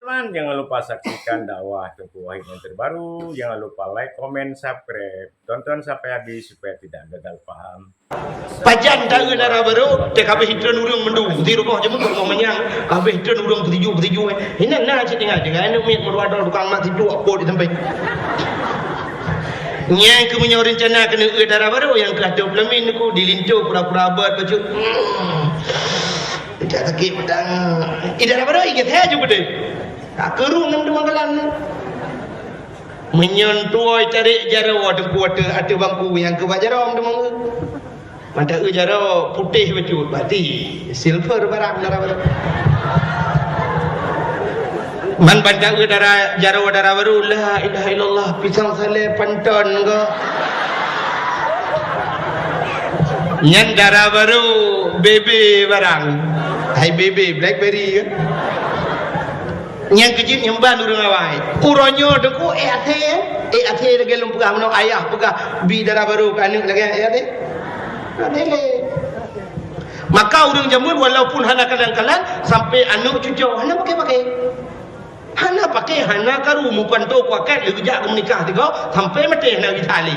Teman, jangan lupa saksikan dakwah Tengku Wahid yang terbaru. Jangan lupa like, komen, subscribe. Tonton sampai habis supaya tidak gagal paham. Pajan tak udara baru, tak kabeh hidran urang mendu. Di rumah je mun rumah manyang, kabeh hidran urang ketiju. Hina na cik tengah dengan anu miat merwada tukang mak tidur apa di tempat. Yang ke punya rencana kena udara baru yang ke 20 min ku dilincu pura-pura abad baju. Tak sakit pedang. Udara baru ingat saya juga deh. Tak kerung nam demanggalan. Menyentuh tarik jarawa de kuat ada bangku yang ke bajarom demang. Mata jaro putih baju berarti silver barang darah baru. Man bandang darah jaro darah baru la ilaha illallah pisang sale panton ke. Nyan darah baru bebe barang. Hai bebe blackberry ke. Nyan kecil nyembah urang awai. Uronyo deku athe lagi lumpah mano ayah pegah bi darah baru kan lagi ayah deh. Maka orang jamun walaupun hana kadang-kadang sampai anu cucu hana pakai hana karu mukan tu kuakat legejak menikah tiga sampai mati hana gitali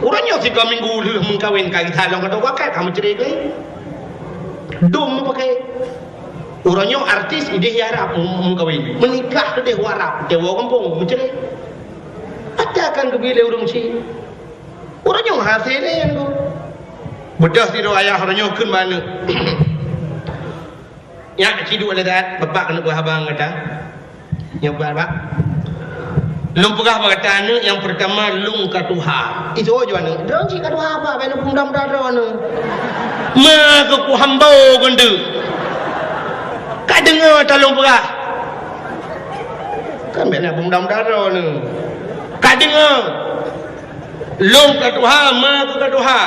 orangnya 3 minggu lu mengkawin ka gitali orang kata kuakat kamu cerai ke dum pakai orangnya artis ide harap mengkawin menikah tu dia harap dewa kampung mencerai adakan kebile orang si orangnya hasilnya yang tu bedah tidur ayah orangnya kun mana ya cidu ada dat bapak kena buah abang kata yang buat pak lung pegah kata anu yang pertama lung katuha itu aja anu dong si katuha apa bena pundam dara anu ma ku hambau gundu ka dengar talung pegah kan bena pundam dara anu ka dengar lung katuha ma ku katuha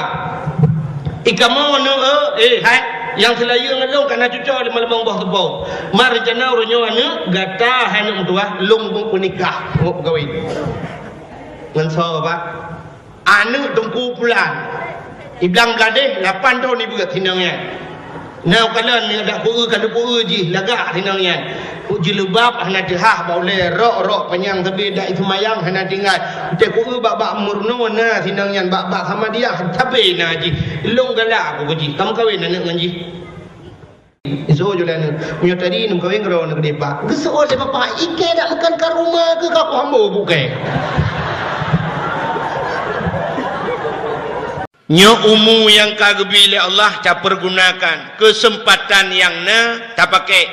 ikamu nu hai yang selayu ngelong kana cucu di malam buah tebau mar jana uronyo anu gata hanu tua lung menikah mau kawin ngan so apa anu tungku pulang iblang belade 8 tahun ibu kat tinangnya now kalian ni ada puru kada puru ji lagak tinangnya uji lubab hana dihah boleh rok panjang tapi dak itu mayang hana tinggal te puru bak murno na tinangnya bak sama dia tapi na ji long galak aku ji kamu kawin anak ngan ji iso julan punya tadi num kawin karo nak depa geso le papa ike dak makan ka rumah ke ka hambo bukai nyo umu yang kagabile Allah tak pergunakan kesempatan yang na tak pakai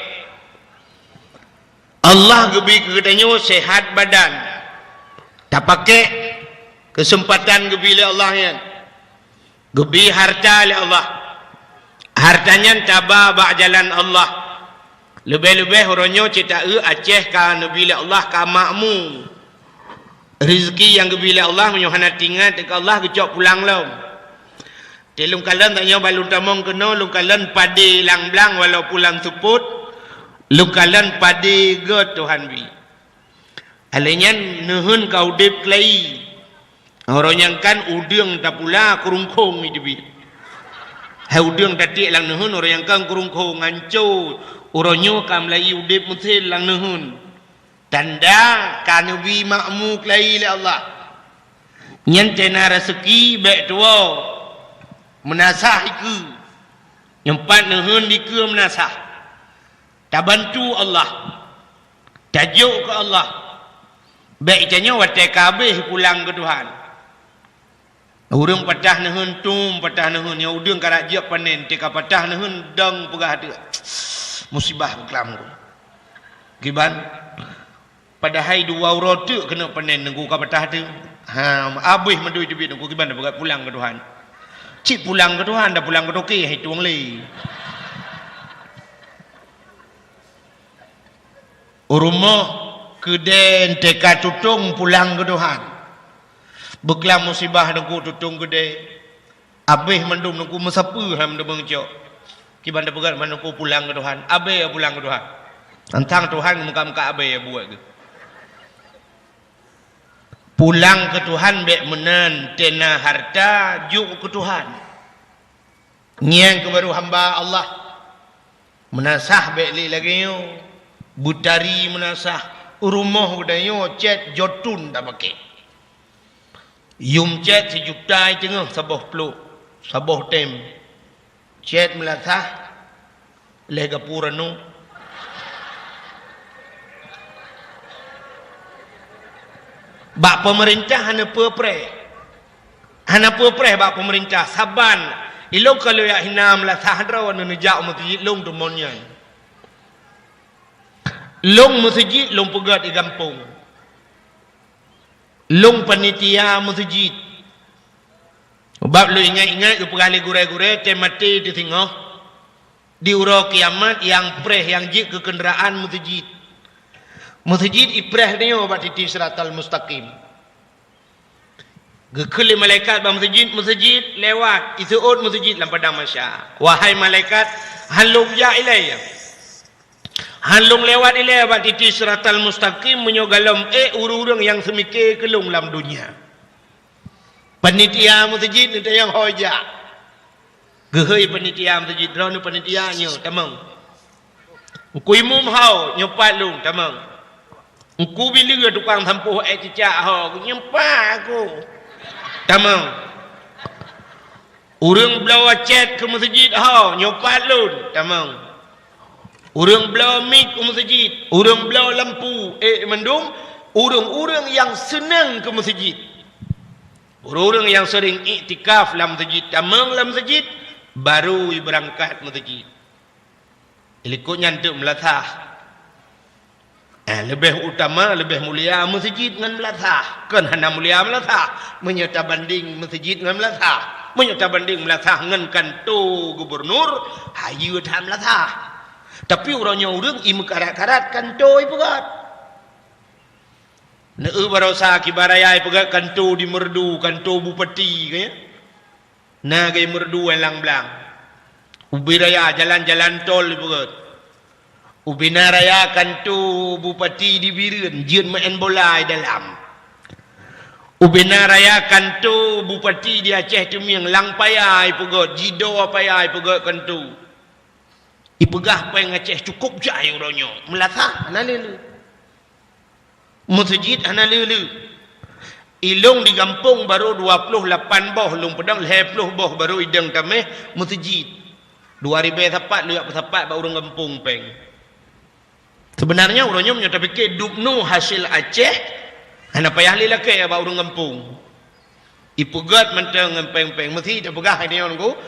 Allah gebi kedanyo sehat badan tak pakai kesempatan gebile Allah yang gebi harta le Allah hartanya taba ba jalan Allah lebih-lebih oronyo cita Aceh ka nabile Allah ka makmu rezeki yang gebile Allah menyohana tinggal dekat Allah gecok pulang laum telung kalan tanya balun tamong kena lung kalan padi lang blang walau pulang suput lung kalan padi ge Tuhan bi alenyan nuhun kau dip klai orang yang kan udang tak pula kurungkong ni bi hai udang tadi lang nuhun orang yang kan kurungkong ngancu oronyo kam lai udip mutil lang nuhun tanda kanubi makmu klai le Allah nyen tena rezeki baik tua menasah iku nyempat nuhun diku menasah tak bantu Allah tajuk ke Allah baiknya watai kabeh pulang ke Tuhan urang patah nuhun tum patah nuhun yang udang karak jiap panen tika patah nuhun dang pegah ada musibah kelam ku giban padahal 2 roti kena panen nunggu ka patah tu abih mendu jebit nunggu giban dah pulang ke Tuhan cik pulang ke Tuhan dah pulang ke toke hai tuang le rumah keden teka tutung pulang ke Tuhan beklam musibah nunggu tutung gede abih mendum nunggu mesapu ham de bengcok kiban dah pegat nunggu pulang ke Tuhan abih pulang ke Tuhan antang Tuhan muka-muka abih buat ke pulang ke Tuhan bek menen tena harta juk ke Tuhan nyang ke baru hamba Allah menasah bek li lagi yo butari menasah rumah udayo cet jotun tak pakai yum cet sejuta tengah sabah peluk sabah tem cet melasah lega puranu bak pemerintah hana pepre bak pemerintah saban ilong kalau ya hinam la sahra wan nejak masjid long demonnya long masjid long pegat di kampung long panitia masjid bab lu ingat-ingat lu pergali gure-gure temati di tengah di ura kiamat yang preh yang jik ke kenderaan masjid ipreh ni obat titi siratal mustaqim gekeli malaikat ba masjid lewat isuut masjid dalam padang masya wahai malaikat halung ya ilayya halung lewat ilayya ba titi siratal mustaqim menyogalam urang-urang yang semikir kelung dalam dunia panitia masjid ni yang hoja gehoi panitia masjid drone panitia nyo tamang kuimum hau nyopat lung tamang aku bila tukang sampuh cicak ho nyempak aku tamang urang blawa chat ke masjid ho nyopat lun tamang urang blawa mic ke masjid urang blawa lampu mendung urang-urang yang senang ke masjid urang yang sering iktikaf dalam masjid tamang dalam masjid baru berangkat masjid ilikut nyantuk melatah lebih utama, lebih mulia masjid dengan melatah. Kan hana mulia melatah. Menyata banding masjid dengan melatah. Menyata banding melatah dengan kantor gubernur. Hayu tak melatah. Tapi orangnya orang imu karat-karat kantor ipegat. Neu barosa kibaraya ipegat kantor di merdu, kantor bupati kaya. Nah gaya merdu yang lang-belang. Ubiraya jalan-jalan tol ipegat. Ubina raya kantu bupati di Biren jin main bola dalam ubina raya kantu bupati di Aceh Temiang lang payai pegot jido payai pegot kantu ipegah peng Aceh cukup jai uronyo melatah analelu masjid analelu ilung di kampung baru 28 boh lung pedang 20 boh baru idang tameh masjid 2000 sapat liak sapat ba urang kampung peng. Sebenarnya orangnya menyata fikir dupnu hasil Aceh hana payah lelaki ya ba urang kampung ipegat mentang ngempeng-peng mesti dia pegah ini orang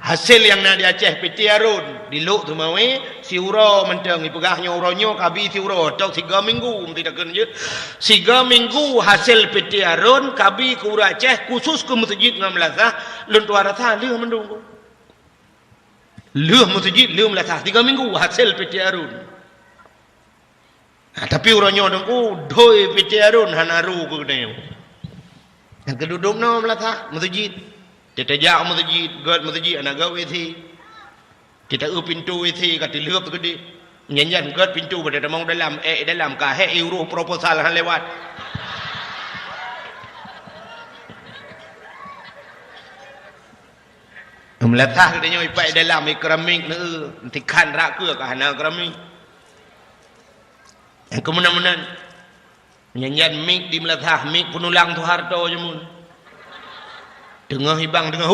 hasil yang nak di Aceh piti arun di luk tu mawe si uro mentang ipegahnya uronyo kabi si uro tok 3 minggu mesti dak je 3 minggu hasil piti arun kabi ke ura Aceh khusus ke masjid ngam lazah lun tuara tha leuh mendung leuh masjid leuh lazah 3 minggu hasil piti arun. Tapi orangnya dengku doi piti arun hanaru ke kedai. Yang keduduk no melatah masjid. Kita jak masjid, god masjid anak gawe thi. Kita pintu thi kati leup tu gede. Nyanyian god pintu pada damang dalam dalam ka euro proposal han lewat. Melatah kedainya ipai dalam keramik ne tikan rak ke hana keramik. Yang kemudian nyanyian mik di melatah mik penulang tu harto je mun tengah hibang tengah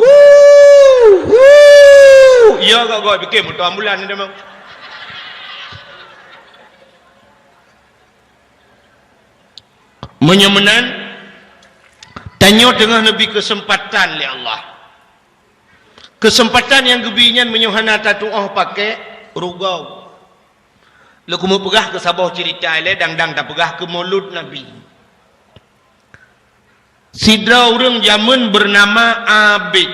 ya kau goi fikir motor ambulan ni demang menyemenan tanya tengah nabi kesempatan li Allah kesempatan yang gebinyan menyuhana tatuah pakai rugau. Lalu mau pegah ke sabah cerita ile dang-dang tak pegah ke maulud Nabi. Sidra orang zaman bernama Abid.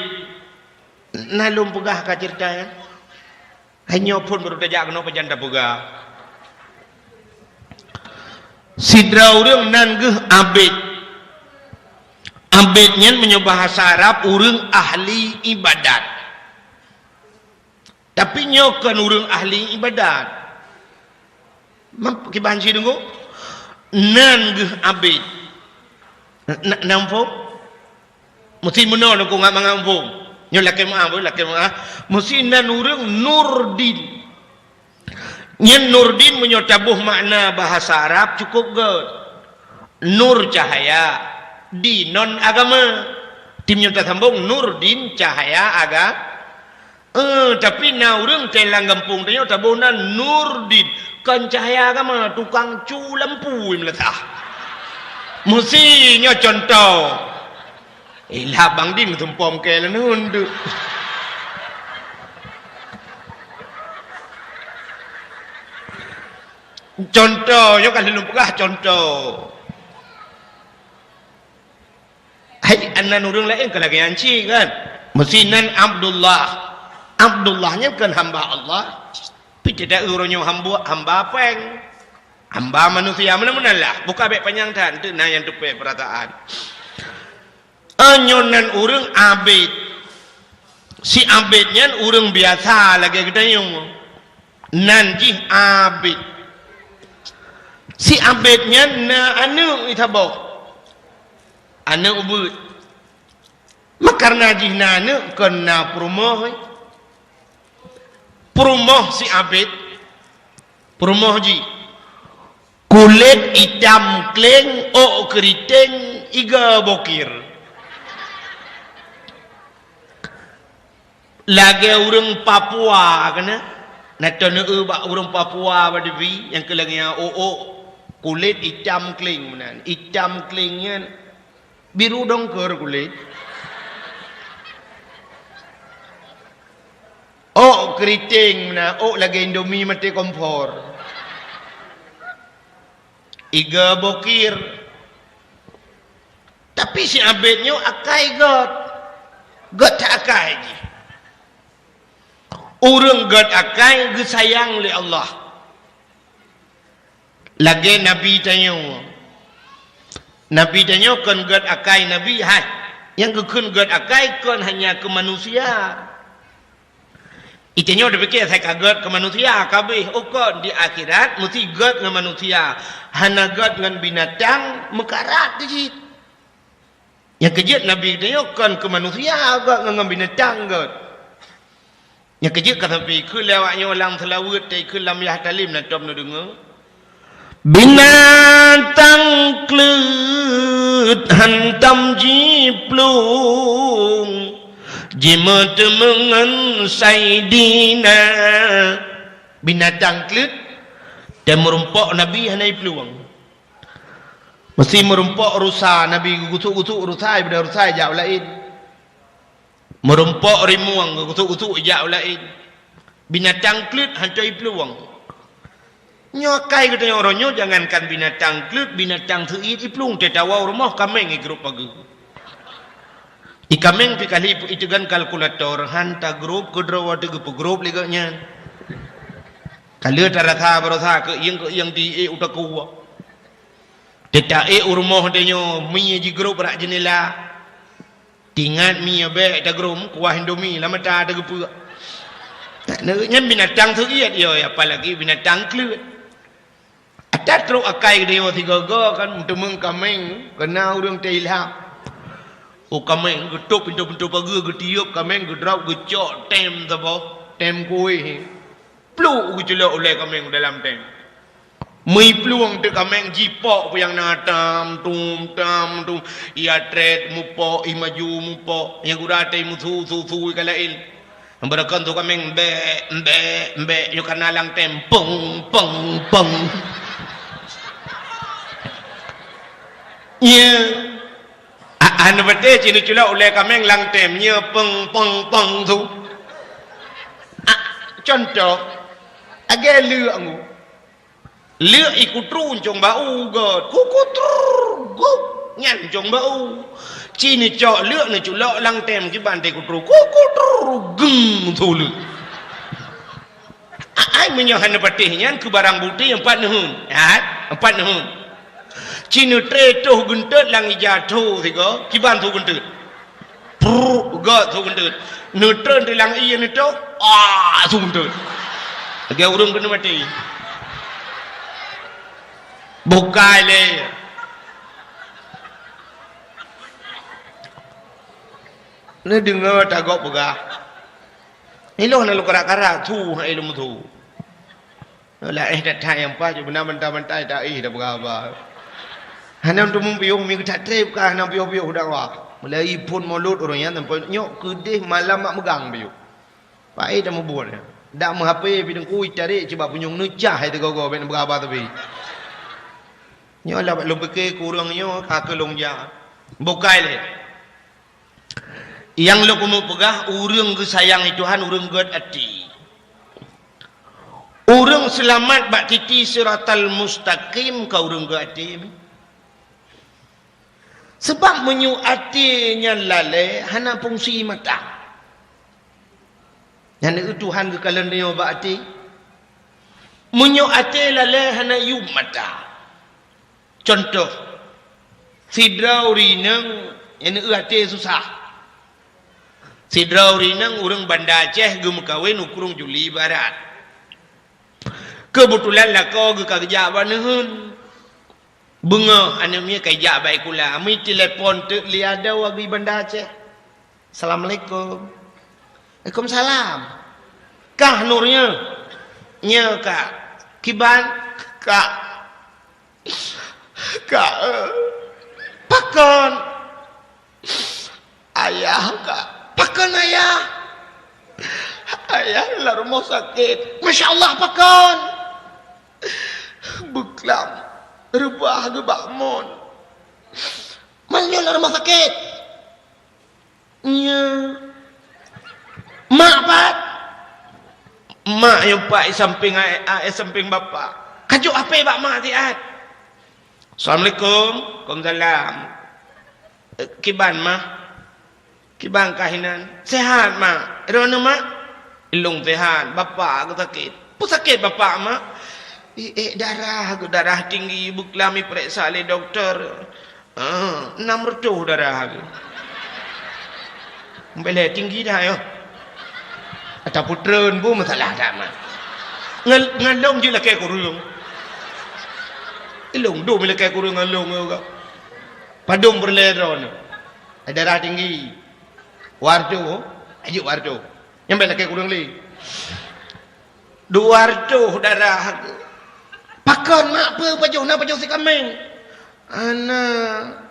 Nalum pegah ke cerita ya. Hanya pun baru tajak kena pejanda pegah. Sidra orang nanggeh Abid. Abidnya menyebah bahasa Arab orang ahli ibadat. Tapi nyokan orang ahli ibadat. Kibanci dulu nan geh abid nampo mesti menon aku ngak mangampo nyo laki maaf mesti nan urang Nurdin Nyen Nurdin menyotabuh makna bahasa Arab cukup good. Nur cahaya, dinon agama. Tim nyota sambung Nurdin cahaya agama. Tapi na urang telang gampung tanya tabuhna Nurdin kan cahaya agama tukang cu lampu meletah. Mestinya contoh. Lah bang din tumpom ke lan hundu. Contoh, yo kan lumpah contoh. Hai anan urang lain ke lagi anci kan. Mesinan Abdullah. Abdullahnya kan hamba Allah. Tapi tidak urunyo hamba peng. Hamba manusia mana-mana lah. Buka baik panjang tan. Itu yang tupai perataan. Anyonan urang abid. Si abidnya urang biasa lagi kita yung. Nanti abid. Si abidnya na anu itabok. Anu ubud. Makarna jihna anu kena perumoh. Perumoh si abid. Perumoh ji. Kulit hitam kleng, keriting, iga bokir. Lagi orang Papua kena. Natana bak orang Papua badiwi yang kelangnya kulit hitam kling menan. Hitam klingnya biru dongker kulit. Keriting menan. Lagi Indomie mati kompor. Iga bokir. Tapi si abidnya akai god. God tak akai je. Orang God akai ge sayang oleh Allah. Lagi Nabi tanya. Nabi tanya kan God akai Nabi. Hai. Yang kekun God akai kan hanya ke manusia. Itanya udah fikir saya kaget ke manusia. Kabeh. Kan di akhirat mesti God dengan manusia. Hana God dengan binatang mekarat je. Yang kejut Nabi tanya kan ke manusia God dengan binatang God. Yang kejut kata pergi ke lewatnya orang selawat ke lam yah talim nak tom nak dengar. Binatang klut hantam jiplung jimat mengan saidina. Binatang klut dan merumpok Nabi hanai peluang. Mesti merumpok rusa Nabi gutuk-gutuk rusai pada rusai jauh lain. Merumpok rimuang gutuk-gutuk jauh lain. Binatang klut hantai peluang. Nyokai katanya orangnya jangankan binatang klut, binatang tuit iplung tetawa rumah kameng grup pagi. Ikameng pikali itu kan kalkulator hanta grup kedrawa tu grup liganya. Kalau taratha berasa ke yang di udah kuat. Tidak rumah dia mi ji grup rak jenela. Tingat mi be ta grup kuah Indomie lama ta ada gepu. Nya binatang tu iat yo apalagi binatang klut. Ada teruk akai dia tiga kan untuk mengkameng kena urang teilham. Kameng getuk pintu-pintu pagi getiup kameng gedrap gecok tem tabo tem kuih. Pluk gejelak oleh kameng dalam tem. Mui peluang tu kameng jipok yang natam tum tam tum ia tret mupok imaju mupok yang gurate musu susu kalain. Ambarakan tu kameng be yo kanalang tem peng peng peng. Ya. Anu bete cini cula oleh kameng lang tem nya peng peng peng tu. Contoh agak lu angu. Lu ikut run cong bau god. Kukutru guk nyan cong bau. Cini cok lu ni cula lang tem ki bante kutru. Kukutru geng tu lu. Ai menyohan patihnya ke barang bukti 4 nehun. 4 nehun. Cina tretuh gentut lang jatuh tiga kiban tu gentut gak tu gentut neutron di lang iya itu tu gentut lagi urung kena mati bukai le ni dengar tak gak pegah iloh nak lu karak-karak tu ilmu tu Lah dah tai yang pas je benar mentai dah dah berapa. Hanam tu mumpiung mi tak trip kah hanam piu-piu dah wah. Mulai pun mulut orang yang tempat nyok kedih malam mak megang piu. Pai dah mebun. Dak menghape bidang kui tarik cuba punyung necah itu gogo ben berapa tapi. Nyok lah belum fikir kurang nyok kak longjang. Bukai le. Yang lo kumu pegah urang ke sayang Tuhan urang god ati. Urang selamat bak titi siratal mustaqim ka urang god ati. Sebab menyu atinya lalai hana fungsi mata. Yang itu Tuhan ke kalian dia bak ati. Menyu ati lalai hana yu mata. Contoh sidrau rinang yang ati susah. Sidrau rinang urang Banda Aceh gem kawin ukurung Juli Barat. Kebetulan lah kau ke kerja baneun. Bunga anaknya kerja baik pula. Ami telefon tu liada wagi Banda Aceh. Assalamualaikum. Waalaikumsalam. Kah nurnya? Nya kak. Kiban kak. Kak. Pakon. Ayah kak. Pakon ayah. Ayah lah rumah sakit. Masya Allah pakon. Beklam. Rebah ke bakmon. Mana lah rumah sakit? Nya. Mak pat. Mak yang pak samping samping bapa. Kajuk apa bak mak tiat? Assalamualaikum. Waalaikumsalam. Kiban mah. Kiban kahinan. Sehat mak. Rona mak. Ilung sehat. Bapa aku sakit. Apa sakit bapa mak? Darah aku darah tinggi. Buklami periksa oleh doktor. 6 retuh darah aku. Boleh tinggi dah yo. Atau puteren pun masalah dah mak. Ngalong je lah kaya kurung. Ilung do bila kaya kurung ngalong yo. Padung berleron. Darah tinggi. Wardo. Ayo wardo. Yang boleh kaya kurung li. 200 darah aku. Pakon mak apa pajuh si kameng. Anak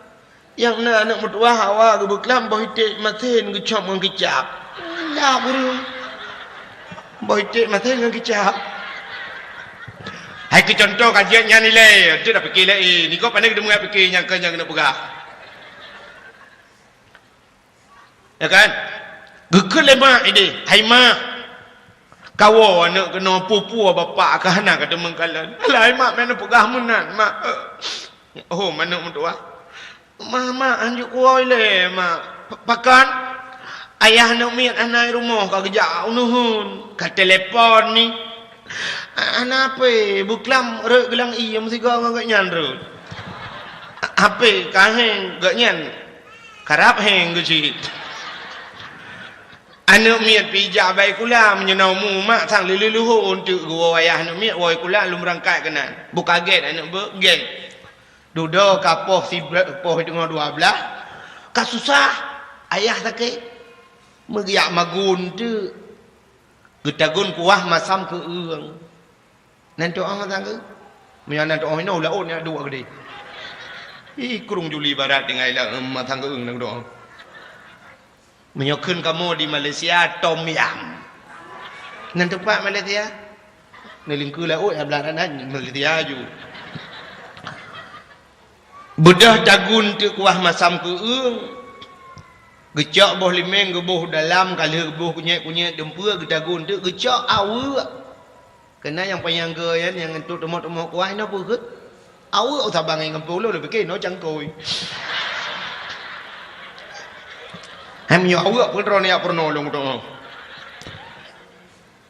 yang nak anak mertua hawa ke beklam bohitik matin ke cop dengan kicap. Lah buru. Bohitik matin dengan kicap. Hai ke contoh kajian yang nilai. Dia dah fikir lah ni kau pandai kita mengai fikir yang kena pegah. Ya kan? Gekul lemak ini. Hai mak. Kawo anak kena pupu bapa ke anak kata mengkalan. Alah mak mana pegah menan mak. Oh mana mentua? Mak anjuk kuoi le mak. Pakan ayah nak miat anak rumah ka kerja nuhun. Ka telefon ni. Anak apa? Buklam rek gelang i mesti kau ngak nyan rek. Apa kaheng gak nyan? Karap heng gejit. Anak miat pijak baik kula menyenaumu mak sang lulu untuk gua ayah anak miat woi kula lu merangkai kenan. Bu kaget anak bergen. Dudo kapoh si poh dengan 12. Ka susah ayah sakit. Megiak magun tu. Getagun kuah masam ke eung. Nanti orang tangga. Menyan orang ini ulah on ya dua gede. Kurung Juli Barat dengan ilang matang ke eung nang doang. Menyokun kamu di Malaysia Tom Yam. Nanti tempat Malaysia. Nelingku lah ya belaran Malaysia ju. Bedah dagun tu kuah masam ke eung. Gecak boh limeng ke boh dalam kali boh kunyit dempur ke dagun tu gecak awak. Kena yang panyangga yang untuk temuk-temuk kuah ni apa ke? Awak sabang yang kempul lu fikir no cangkoi. Hamnya awak pun rona ya pernah long tu.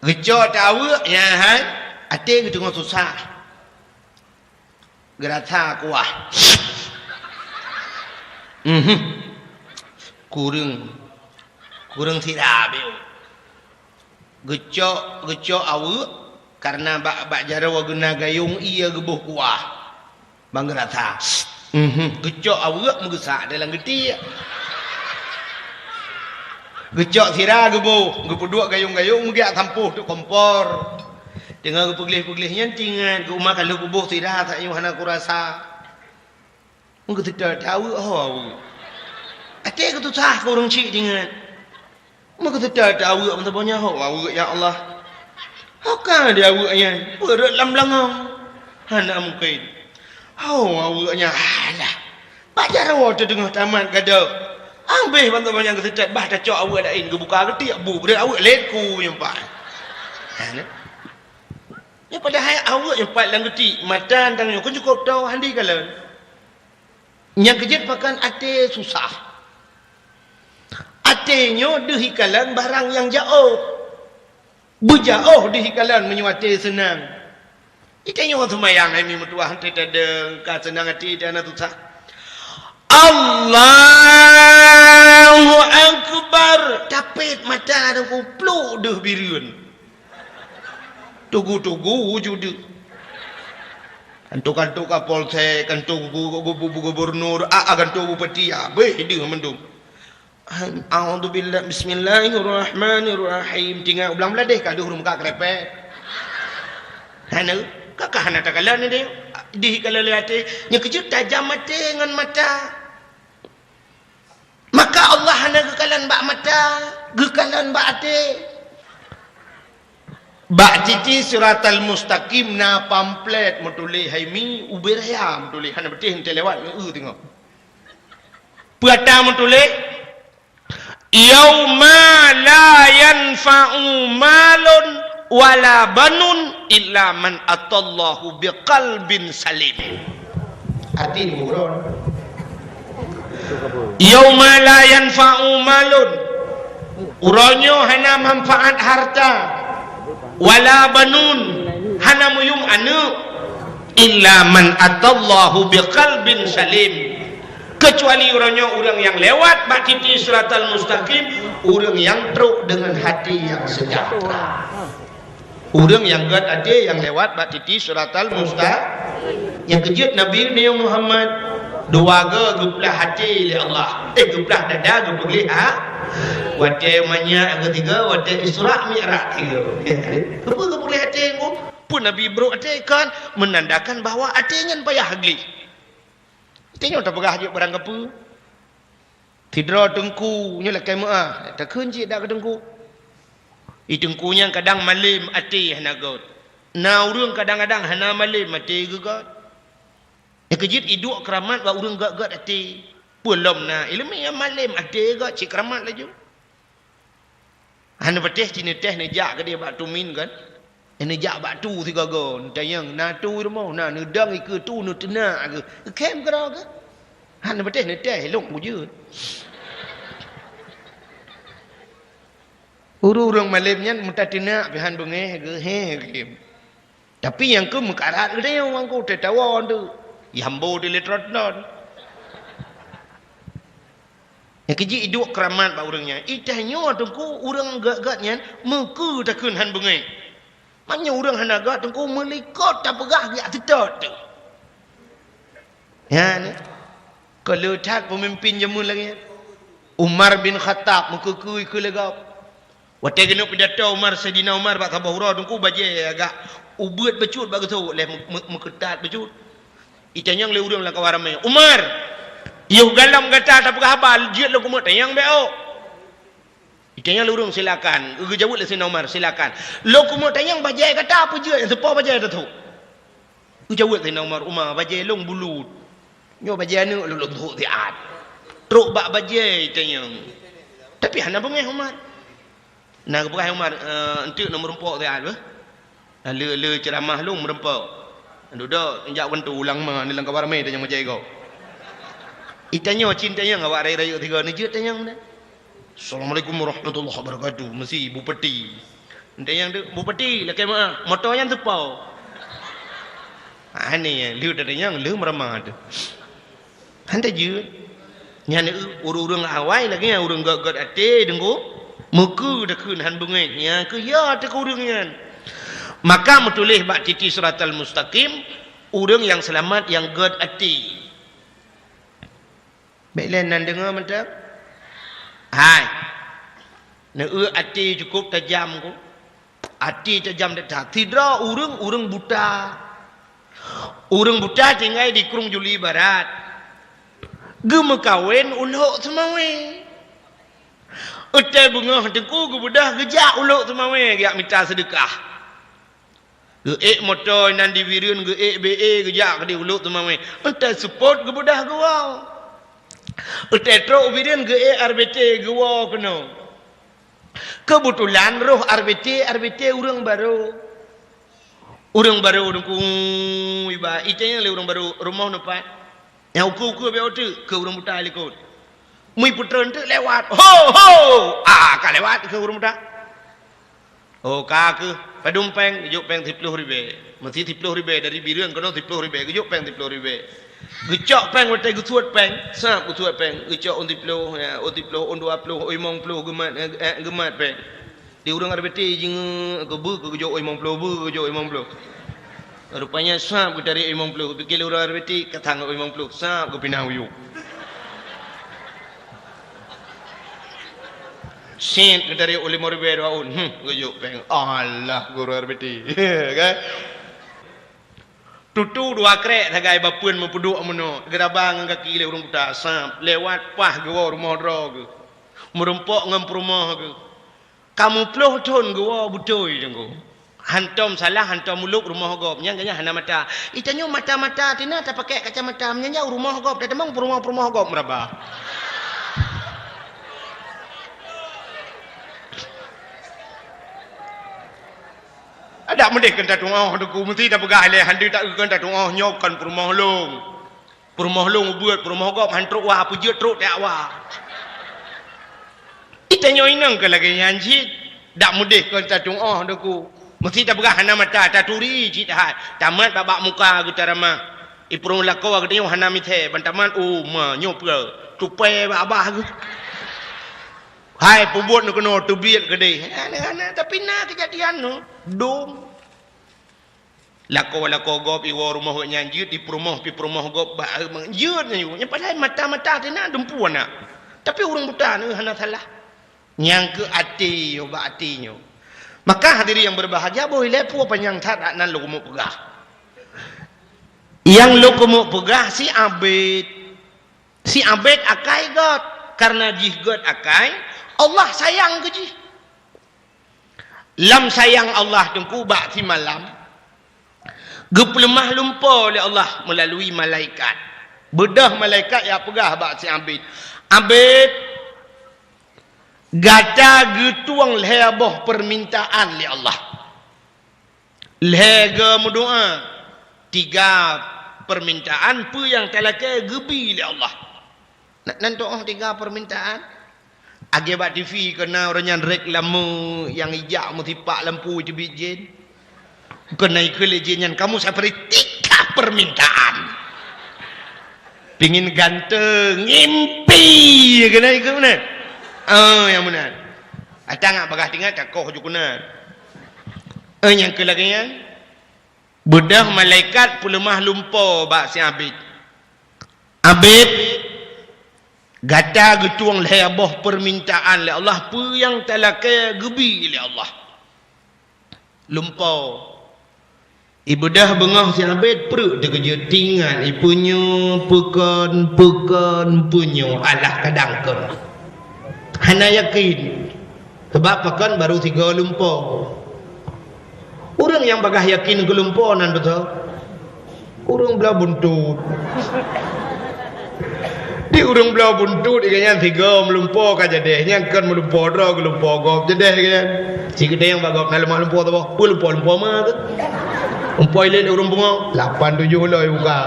Gecak awak ya hai. Ate gitu ngau susah. Gerata kuah. Kurang tidak biu. Gecok awak karena bak jarawa guna gayung ia gebuh kuah. Bang rata. Gecok awak mengesak dalam geti. Gecok sirah gebuh, gebuh dua gayung-gayung mugiak tampuh tu kompor. Dengar pegilih-pegilihnya tingan ke rumah kalau kubuh tidak tak hana aku rasa. Mungkin tidak tahu Ate ke tu sah ke orang cik tingan. Mungkin tidak tahu apa banyak ya Allah. Haka dia awaknya berat lam langau. Hana mungkin. Awaknya alah. Bajar awak dengar tamat kada. Ambil bantu banyak kesetat bah dah cok awak dah in ke buka ketik abu ber awak letku yang pak. Ya pada hai awak yang pat lang ketik matan tangnya kau cukup tahu handi kalan. Yang kejut makan ate susah. Atenya dihikalan barang yang jauh. Bujauh dihikalan menyuati senang. Itanya orang semayang ini mutuah hati ada ka senang hati dan susah. Allahu Akbar. Tapit mata ada kupluk dah biriun. Tugu-tugu wujud. Kantuk-kantuk kapolsek, kantuk gubernur, kantuk bupati, abih dia mendung. A'udzubillah bismillahirrahmanirrahim. Tinggal ulang belah deh kalau huruf kak krepek. Hana kakak hana takalan dia. Di kalau lihat nya kejut tajam mata dengan mata. Maka Allah hana kekalan bak mata, kekalan bak ate. Bak titi siratal mustaqim na pamflet mutulih haimi uberaya mutulih hana betih ente lewat tengok. Puata mutulih yauma la yanfa'u malun wala banun illa man atallahu biqalbin salim. Hati ni buron. Yauma la yanfa'u malun. Uronyo hana manfaat harta. Wala banun hana muyum anu illa man atallahu biqalbin salim. Kecuali orang yang lewat bak titi siratal mustaqim, orang yang teruk dengan hati yang sejahtera. Orang yang gad ada yang lewat bak titi siratal mustaqim. Yang kejut Nabi Muhammad dua guplah hati li Allah. Guplah dada guplah wate manya ketiga wate Isra Mi'raj tiga. Apa boleh hati engko? Pun Nabi bro hati kan menandakan bahawa hatinya payah hagli. Tengok tak pegah je barang apa. Tidra tengku nya lakai maah. Tak kunci dak tengku. Tengkunya kadang malim hati hana god. Na urang kadang-kadang hana malim hati gegat. Ya kejit iduk keramat ba urang gak-gak hati. Belum na ilmu yang malim hati gak cik keramat laju. Hana betih cina teh nejak ke dia batu min kan. Nejak batu tiga gon. Tayang na tu rumah na nedang ke tu nu tenak ke. Kem ke ke. Hana betih ne teh long bujud. Urang malimnya muta tenak pihan bengeh ke he ke. Tapi yang ke mekarat ke dia orang ko tetawon tu. Yambo di letrotnon. Yang keji iduk keramat ba urangnya. Itahnya tengku urang gak-gatnya meku takun han bengai. Maknya urang hana gat tengku melikot tak pegah gak tetot tu. Ya ni. Kalau tak pemimpin jamun lagi. Umar bin Khattab mekekui ke legap. Wate kena pidato Umar Sayyidina Umar bak kabahura tengku baje agak ubet becut bak tu leh meketat becut. Itanya le urang la kawarame. Umar Yo galam kata tak pegah habal jiat lo kumut yang beo. Itanya lurung silakan. Ugu jawut le Sayyidina Umar silakan. Lo kumut yang bajai kata apa je yang sepo bajai tu. Ugu jawut Sayyidina Umar bajai long bulut. Nyo bajai anu lo tu tiat. Truk bak bajai itanya. Tapi hana bengeh Umar. Nah pegah Umar entuk nombor empok tiat bah. Le ceramah long merempok. Duduk injak wentu ulang mah ni lang kabar mai tanya bajai kau. Itanya cintanya ngawak raya-raya tiga ni je tanya mana. Assalamualaikum warahmatullahi wabarakatuh. Mesti bupati. Tanya tu bupati lakai mak motor yang tepau. Ni liu tanya liu meramah tu. Hantar je. Nya ni urang awai lagi urang gak ate dengku. Muka dak kun han bungai. Ya ke ya tak urangnya. Maka metulih bak titi siratal mustaqim urang yang selamat yang gad ate. Baiklah nan dengar mentang. Hai. Nak ati cukup tajam ku. Hati tajam datang. Tidak urang buta. Urang buta tinggal di Kurung Juli Barat. Gema kawin uluk semawe. Utai bunga tengku gebudah gejak uluk semawe giak minta sedekah. Geek motor nan di Wirun geek BE gejak ke di uluk semawe. Utai support gebudah gua. Utai trok Wirun geek RBT gua kena. Kebetulan roh RBT urang baru. Urang baru dengku iba itanya le urang baru rumah nampak. Yang uku be otu ke urang buta likut. Mui putra ente lewat. Ho ho. Ka lewat ke urang buta. Oh ka ke padum peng juk peng 10.000. Mesti 10.000 dari Birung kono 10.000 juk peng 10.000. Gecok peng wetai gusuat peng. Sap gusuat peng. Gecok on 10 ya on 10 on 20 oi mong 10 gemat peng. Di urang RBT jing ke bu ke juk oi mong 10 bu ke juk oi mong 10. Rupanya sap ke dari oi mong 10. Pikir urang RBT katang oi mong 10. Sap ke pinang wiu. Sen ke dari oleh morbe raun. Ke juk peng. Allah guru RBT. Kan? Tutu dua krek tagai bapun mempuduk amono gerabang kaki le urang buta sap lewat pah gua rumah drog merempok ngam rumah ke kamu ploh ton gua butoi jenggo hantom salah hantom muluk rumah gop nya ganya hana mata itanyo mata-mata tina tak pakai kacamata nya rumah gop dah demang rumah gop meraba ada mendek kenta tungau deku mesti dah pegah le handi tak kenta tungau nyokan perumah long buat perumah gop hantruk wah pujut truk tak wah kita nyoinang ke lagi nyanji dak mendek kenta tungau deku mesti dah pegah hana mata taturi cit hat tamat babak muka getarama ipurung lakau agdeu hana mithe bantaman ma nyopre tupai abah hai pembuat nak kena tubiat gede. Tapi nak kejadian no dom. Lako gop iwo rumah nyanjut di perumah gop ba manjut nyu. Nya padahal mata-mata tina dempuan nak. Tapi orang buta ni hana salah. Nyang ke ati yo ba atinyo. Maka hadirin yang berbahagia boleh lepo panjang tak nan lu mau pegah. Yang lu mau pegah si abid. Si abid akai got karena jih got akai Allah sayang ke ji. Lam sayang Allah tengku bak si malam. Geplemah lumpur oleh Allah melalui malaikat. Bedah malaikat yang pegah bak si abid. Abid gata getuang leheboh permintaan li Allah. Lehega mendoa. 3 permintaan pu yang telaka gebi li Allah. Nak doa 3 permintaan. Akibat TV kena orangnya reklamu yang hijau mutipak lampu je bijin. Kena ikelejenyan kamu seperti 3 permintaan. Pingin ganteng, ngimpi kena ikut mana? Yang mana? Atang ngak bagah tinggal tak kau jukuna. Yang kelagian bedah malaikat pulemah lumpur bak si abid. Abid gata getuang leheboh permintaan le Allah pu yang talaka gebi le Allah lumpau ibadah bengah si abid perut de kerja tingan ipunyo pekan punyo alah kadangkan hana yakin sebab pekan baru 3 lumpau orang yang bagah yakin ke lumpau nan betul orang belah buntut di urang belah buntut ikannya 3 melumpur kan jadi nyangkan melumpur dah ke lumpur gop jadi kan si gede yang bagop nak lemah lumpur tu apa lumpur mah tu lumpur ile urang bunga 8-7 lah buka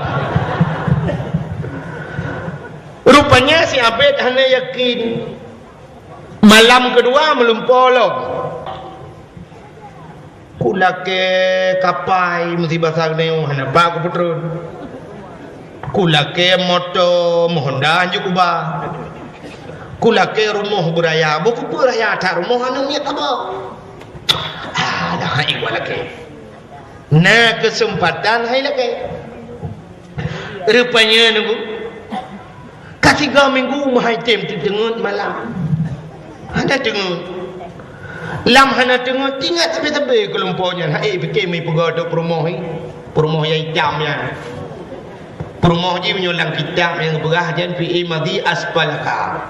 rupanya si abid hanya yakin malam kedua melumpur lah kulake kapai mesti basah neu hana ba ku putrun kulake moto Honda juga kulake rumah beraya buku beraya tak rumah anu niat apa dah iwa lake na kesempatan hai lake rupanya nunggu ketiga minggu mahai tem tengut malam ada tengut lam hana tengok tingat tepi-tepi kelumpunya fikir mai pegodo perumoh yang hitam ya perumoh je menyulang kitab yang berah jan fi madhi asfalaka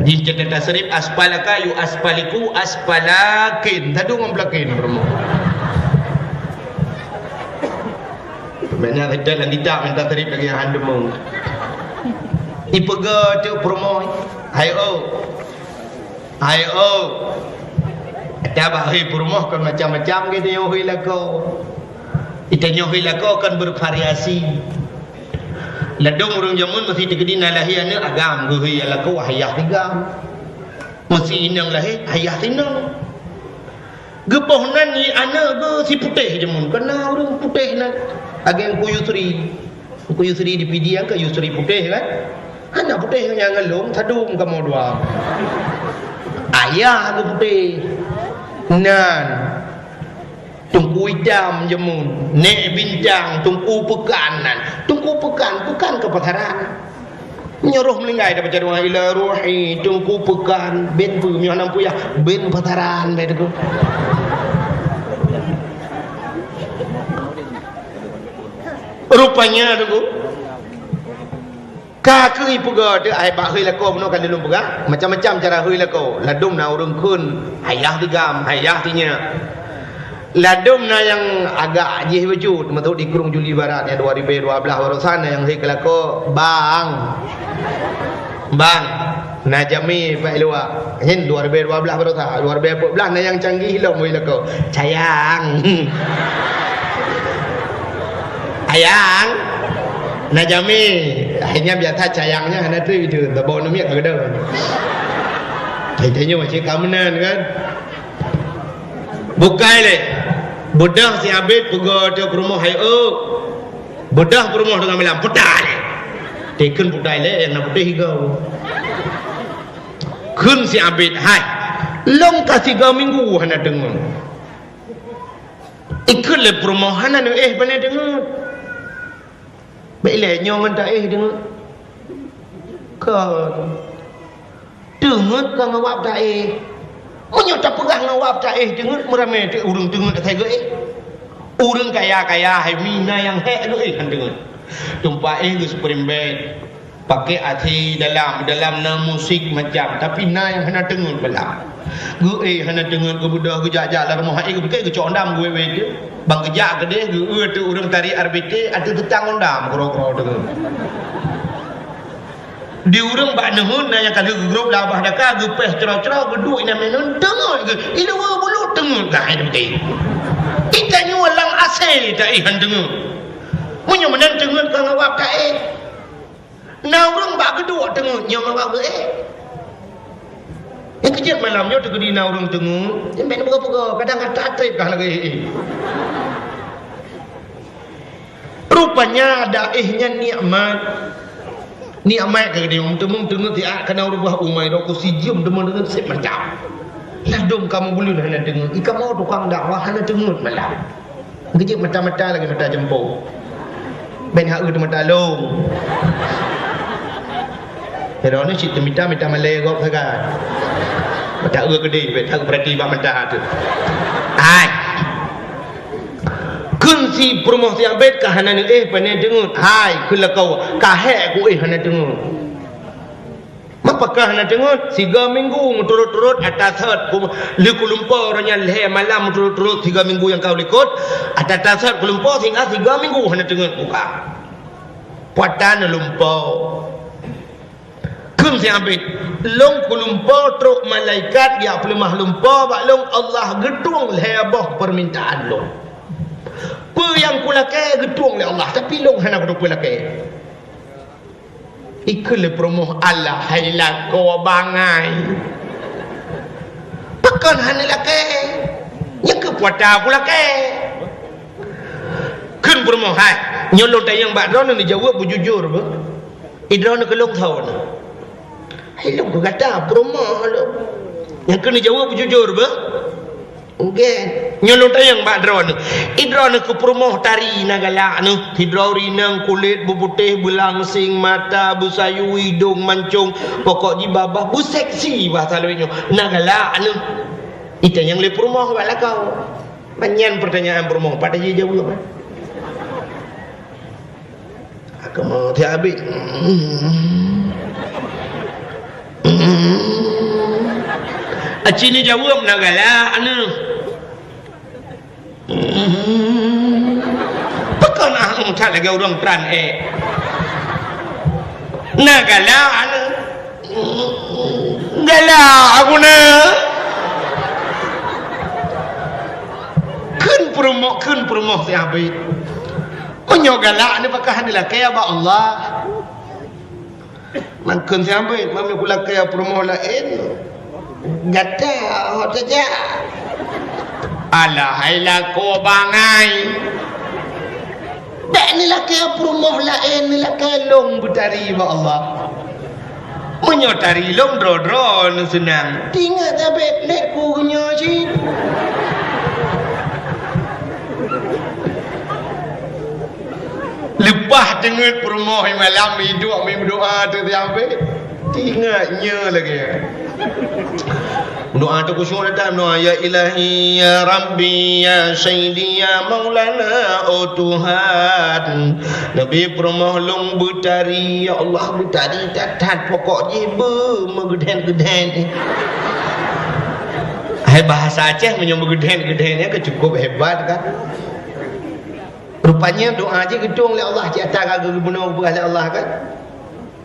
di cerita tasrif asfalaka yu asfaliku asfalakin tadu ngomplakin perumoh banyak dalam kitab yang tasrif lagi handemung ipegodo perumoh hayo ada bahaya perumoh kan macam-macam kita nyohi lako kita nyohi lako kan bervariasi ladong orang jamun mesti tegedina lahiana agam guhi lako hayah tigam mesti inang lahir hayah tinang gepohnan ni ana ge si putih jamun kena orang putih nak agen ku Yusri di pidiang ke Yusri putih kan anak putih yang ngelung tadung kamu dua ayah aku putih nan tungku hitam jemun nek bintang tungku pekanan bukan kepataran menyuruh melinggai dapat jaduan ila ruhi tungku pekan ben pumi anam puyah ben pataran begitu rupanya tu kakui pega de ai ba hei lako meno kan dilum pega macam-macam cara hei lako ladum na urung kun hayah tigam hayah tinya ladum na yang agak jih wujud metu di Kurung Juli Barat yang 2012 baru sana yang hei lako bang najami pak luar hin 2012 baru ta 2014 na yang canggih hilom hei lako sayang ayang najami akhirnya biasa sayangnya hanya tu itu tak bawa numiak ada tanya macam kamenan kan bukai le bedah si abid pega dia rumah hayo bedah rumah dengan malam putai le teken putai le yang nak putih higau kun si abid hai long kasih 3 minggu hana dengar ikut le perumahan anu bana dengar baiklah nyongan tak dengar kan dengar kan ngawap tak menyok tak pegang ngawap tak dengar meramai tu urang dengar tak saya urang kaya hai mina yang tu kan dengar tumpa gus perimbet pakai hati dalam na musik macam tapi na yang hana dengar belah gue hana dengar ke budak ke jajak lah rumah gue ke condam gue dia bang kejak ke dia gue tu urang tari RBT ada tetang ondam kro-kro dengar di urang bak nehun na yang kalau grup labah daka gue peh cerah-cerah gue duit na menun dengar ke ila wa bulu dengar dah betul kita nyulang asal tak han dengar punya menan dengar kan awak tak na urang bak kedua dengar nyong awak ke yang kejap malamnya tu kedi na urang dengar main pega-pega kadang tak trip kah lagi rupanya daihnya nikmat ke dia umum dengar tiak kena rubah umai dok sijum dengar sip macam ladum kamu boleh hana dengar ika mau tukang dakwah hana dengar malam kejap mata-mata lagi mata jempol ben hak tu mata long pero ni cerita mita malay kau kan mata gede bet hak berarti ba mata tu ai kun si promosi abet ka hana ni pane dengar hai kun la kau ka he ku hana dengar mapakah hana dengar 3 minggu turut-turut atas hat liku lumpur orangnya le malam turut-turut 3 minggu yang kau likut atas hat lumpur hingga 3 minggu hana dengar buka patan lumpur kun si abet long lumpur truk malaikat ya pelemah lumpur bak long Allah gedung lebah permintaan long apa yang kulakai gedung oleh Allah tapi long hana gedung kulakai ikut le promoh Allah hailah kau bangai pakan hana lakai yang ke puata kulakai kun promoh hai nyolong tayang bak drone ni jawab bujujur ba idron ke long tahun hai long kata promoh yang kena jawab bujujur ba okay. Nyolong tayang bak drone idron ke promoh tari nagala nu hidrori nang kulit buputih belangsing mata busayu hidung mancung pokok di babah bu seksi bahasa lainnya nagala nu Itu yang le perumoh bala kau. Banyak pertanyaan perumoh pada dia jawab apa? Aku mau habis. Acini jawab nagala anu. Pekan aku tak lagi orang peran nagala anu. Gala aku na. Kun promoh si habis. Menyogala ni pakah ni lah kaya ba Allah. Mangkun si habis, mami pula kaya promoh lain. Gata hot saja. Alah hailah ko bangai. Tak ni lah kaya promoh lain ni lah kaya long butari ba Allah. Menyotari long dro-dro ni senang. Tinggal tapi lek ku nyoji. Lepas dengar perumoh malam hidup kami berdoa tu sampai tinggalnya lagi. Doa tu khusyuk datang doa ya ilahi ya rabbi ya sayyidi ya maulana oh Tuhan. Nabi perumoh long butari ya Allah butari tatat pokok jiba megeden-geden. Hai bahasa Aceh menyebut geden-gedennya cukup hebat kan. Rupanya doa je gedung oleh Allah di atas kagak gubernur oleh Allah kan.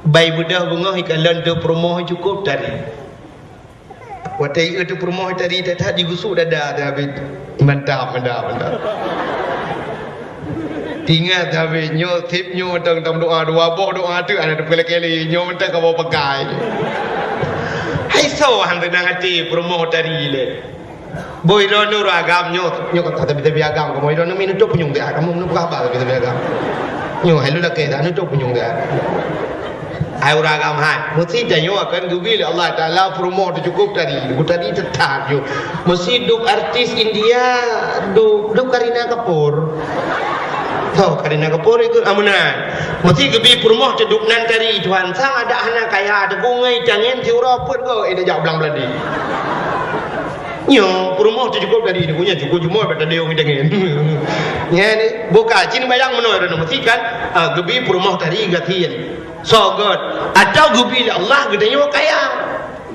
Bayi budak bunga ikan landa promoh cukup tadi. Watai itu promoh tadi tak digusuk dada David. Mantap. Tinggal David nyo tip nyo tang doa doa tu ada kali nyo mentang kau pakai. Hai so hang tenang hati promoh tadi le. Boy rono agam nyo kata tapi agam kamu rono minum tu penyung dia kamu minum apa tapi agam nyo halu lah ke dah tu penyung dia ai agam hai mesti janyo akan gubil Allah Taala promote cukup tadi tetap yo mesti duk artis India duk Kareena Kapoor tahu Kareena Kapoor itu amunan mesti gebi promote duk nan tadi Tuhan sang ada anak kaya ada bungai jangan tiura pun go ida jauh belang beladi nyo perumoh tu cukup dari ini punya cukup cuma pada dia orang dengan ya ni buka cini bayang menor mesti kan gebi perumoh tadi gatian so good atau gebi Allah gedenya kaya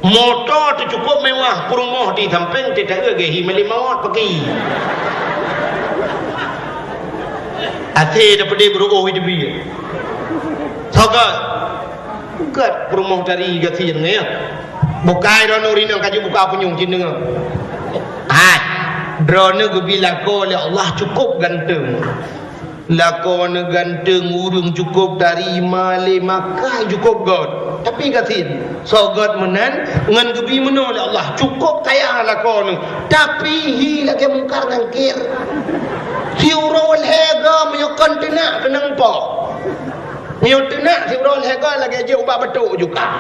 motor tu cukup mewah perumoh di samping tidak gehi melimawat pergi ate dapat dia beruh hidup dia so good perumoh tadi gatian ya bukai rono rino kaju buka penyung cini drone gebi lako oleh Allah cukup ganteng lako ganteng urung cukup dari male makai cukup god tapi katin so god menan ngan gebi meno oleh Allah cukup kaya lako tapi hi lagi mungkar ngangkir siurol hega menyokon tenak kenang po menyok tenak siurol hega lagi aja ubah betul juga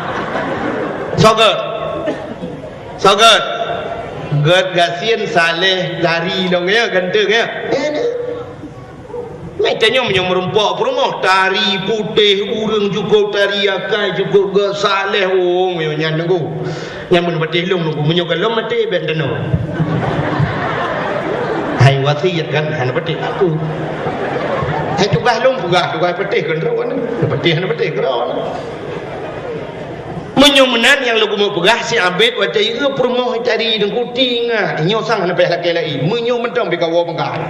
so god God Gasien Saleh lari dong ya ganteng ya. Macamnya menyurumpok perumoh tari putih urang cukup tari akai cukup God Saleh nyan nunggu. Yang menepati long nunggu menyokan long mati benteno. Hai wasiat kan han peti aku. Hai tukah long pugah tukah peti kan rawan. Peti han peti kan. Menyumenan yang lagu mau pegah si abed wajah itu perumoh tadi dan kuting inyo sang na pehla kelai menyumen tong bikawo pegah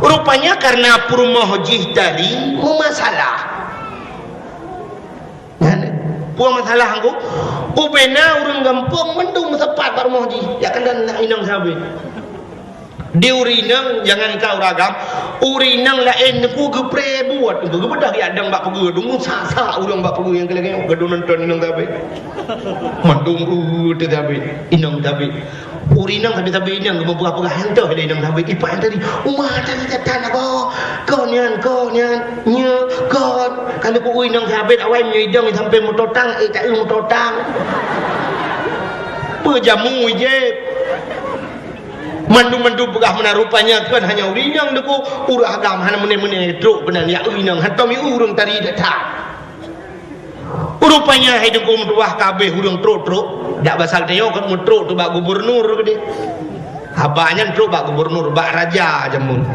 rupanya karena perumoh jih tadi masalah puang masalah angku upena urang gampung mendung sepat perumoh jih ya kan dan inang sabe di urinang jangan kau ragam urinang lain ku gepre buat tu gebedah ya adang bak pegu dung sa urang bak pegu yang keleng gedung nonton inang tabe mandung tu tabe inang tabe urinang tabe inang membuka pegah hentah ada inang tabe ipan tadi umah tadi tanah kau nyan nya kau kalau ku inang tabe awai nyidang sampai mototang tak mototang pejamu je mandu begah mana rupanya kan hanya urinang deku urah agam hana mene truk benar ya urinang hatomi urang tari datang rupanya hidup ku menduah kabeh urang truk dak basal teo kan truk tu bak gubernur gede Abahnya tu bak gubernur, bak raja jamun.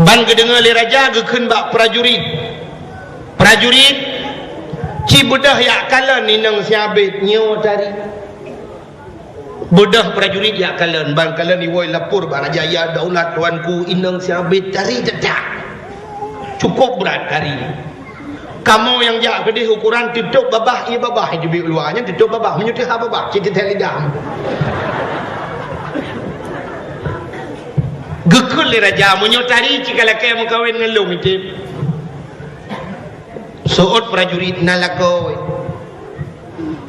Ban kedengar li raja gekeun bak prajurit. Prajurit ci bedah yak kalan ninang siabit nyo tari. Bedah prajurit yak kalan ban kalan iwoi lapor bak raja ya daulat tuanku inang siabit tari tetak. Cukup berat hari. Kamu yang jak kedih ukuran tutup babah ia babah jubi luarnya tutup babah menyutih babah cita lidam. Gekul li raja menyutari jika laki yang kawin ngelum itu. Soot prajurit nalako.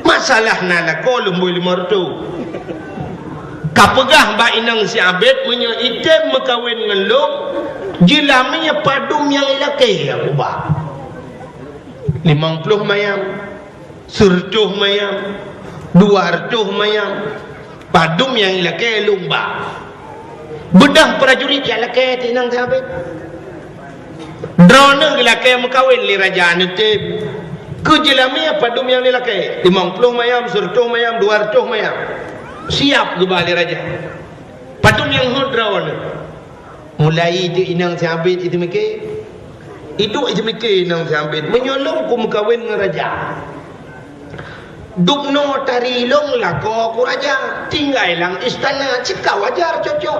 Masalah nalako lumbui limartu. Kapegah ba inang si abed menyo item mekawin ngelum jilaminya padum yang laki aku ba. 50 mayam, 100 mayam, 200 mayam, padum yang laki lumba. Bedah prajurit yang laki tinang sahabat. Drone laki yang mekawin li raja nutip. Kejelaminya padum yang laki 50 mayam, 100 mayam, 200 mayam. Siap kembali raja. Padum yang drone. Mulai itu inang sahabat itu mikir. Itu aja mikir inang sahabat. Menyolong ku mekawin dengan raja. Dukno tari long lako ku raja. Tinggal lang istana cika wajar cocok.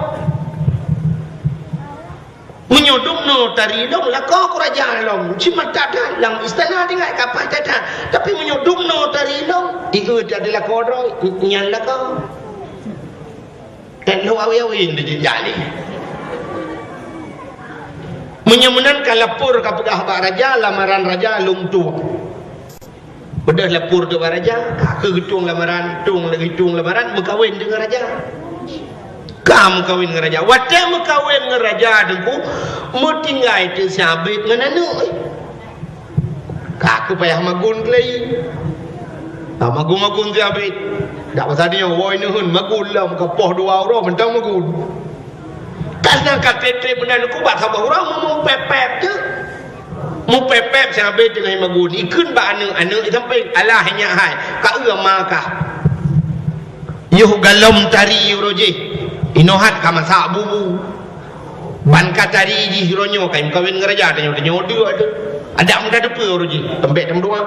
Menyodukno tari long lako ku raja long. Cuma tak ada lang istana tinggal kapal tak ada. Tapi menyodukno tari long. Itu adalah kodro nyal lako. Dan lu awin di jali. Menyemenankan lapor kepada Abah Raja, lamaran Raja lung tua. Bedah lapor tu Abah Raja, kakak getung lamaran, tung lagi tung lamaran, mekawin dengan Raja. Kamu kawin dengan Raja. Waktu mekawin dengan Raja dengku, mau tinggal itu sahabat dengan anak. Kakak payah magun kelai. Tak magun sahabat. Tak pasal dia, woi nuhun magun lah, mukapoh 2 orang, mentang magun. Karena kata benar aku buat sahabat orang mau pepep je. Mau pepep sahabat dengan magun. Ikun ba anak sampai Allah hanya hai. Ka makah. Yuh galom tari roje. Inohat ka masak bubu. Ban ka tari ji hironyo kai kawin ngeraja tanya nyodo ada. Ada muda depa roje. Tembek tem doa.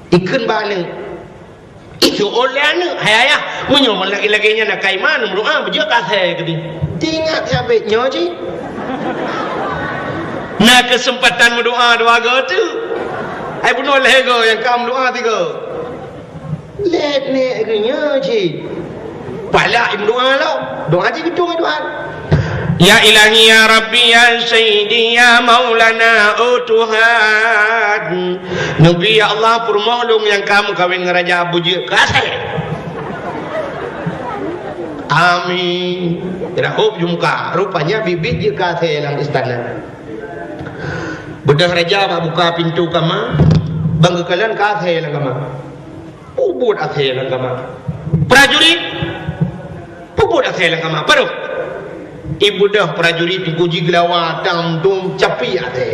Ikun ba anak. Itu oleh anak. Hai ayah menyomol lagi-laginya nak kai mana doa beje ka saya gedi. Ingat sahabatnya je. Nah kesempatan berdoa 2 go tu. Ai bunuh lego yang kamu doa 3. Let ni agaknya je. Pala im doa lah. Doa je gitu doa. Ya ilahi ya Rabbi ya Sayyidi ya Maulana oh Tuhan. Nabi ya Allah permohon yang kamu kawin dengan Raja Abu Kasih. Amin. Tidak hop jumka. Rupanya bibit je kata dalam istana. Bedah raja buka pintu kama. Bangga kalian kata dalam kama. Pubut kata dalam kama. Prajurit. Pubut kata dalam kama. Paruh. Ibu dah prajurit kuji gelawa tam dum capi kata.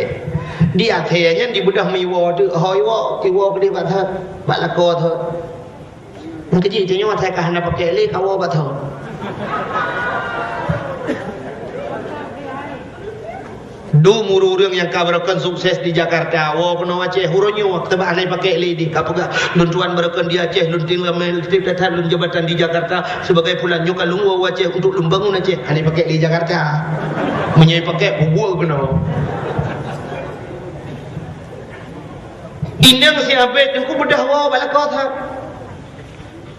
Dia katanya di bedah miwa tu. Hoi wa. Iwa kedai bathat. Batlako tu. Kecil tanya saya kahana pakai le kawa bathat. Du mururung yang kabarakan sukses di Jakarta. Wa pernah Aceh huronyo waktu bah anai pakai lidi kapuga luntuan barakan di Aceh lunting lamel tatan lun jabatan di Jakarta sebagai pulan nyoka lungwa Aceh untuk lumbangun Aceh anai pakai di Jakarta. Menyai pakai bubur kena. Indang si abet aku bedah wa balakot ha.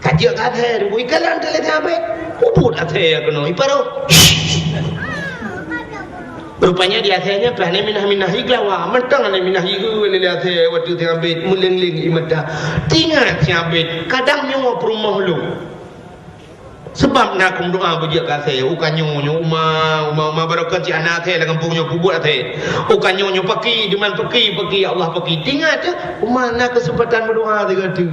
Kajak kata bu ikalan tele abet. Bubur ate kena iparo. Rupanya di akhirnya plane minah higlawa mentang ane minah higu le athe waktu tengah bet muleng-leng imada tingat siabet kadang nyawa perumah lu sebab nak kum doa bujak kathe ukan nyonyo uma barakat ci anak athe dengan punya bubur athe ukan nyonyo paki diman paki Allah paki tingat mana kesempatan berdoa dengan tu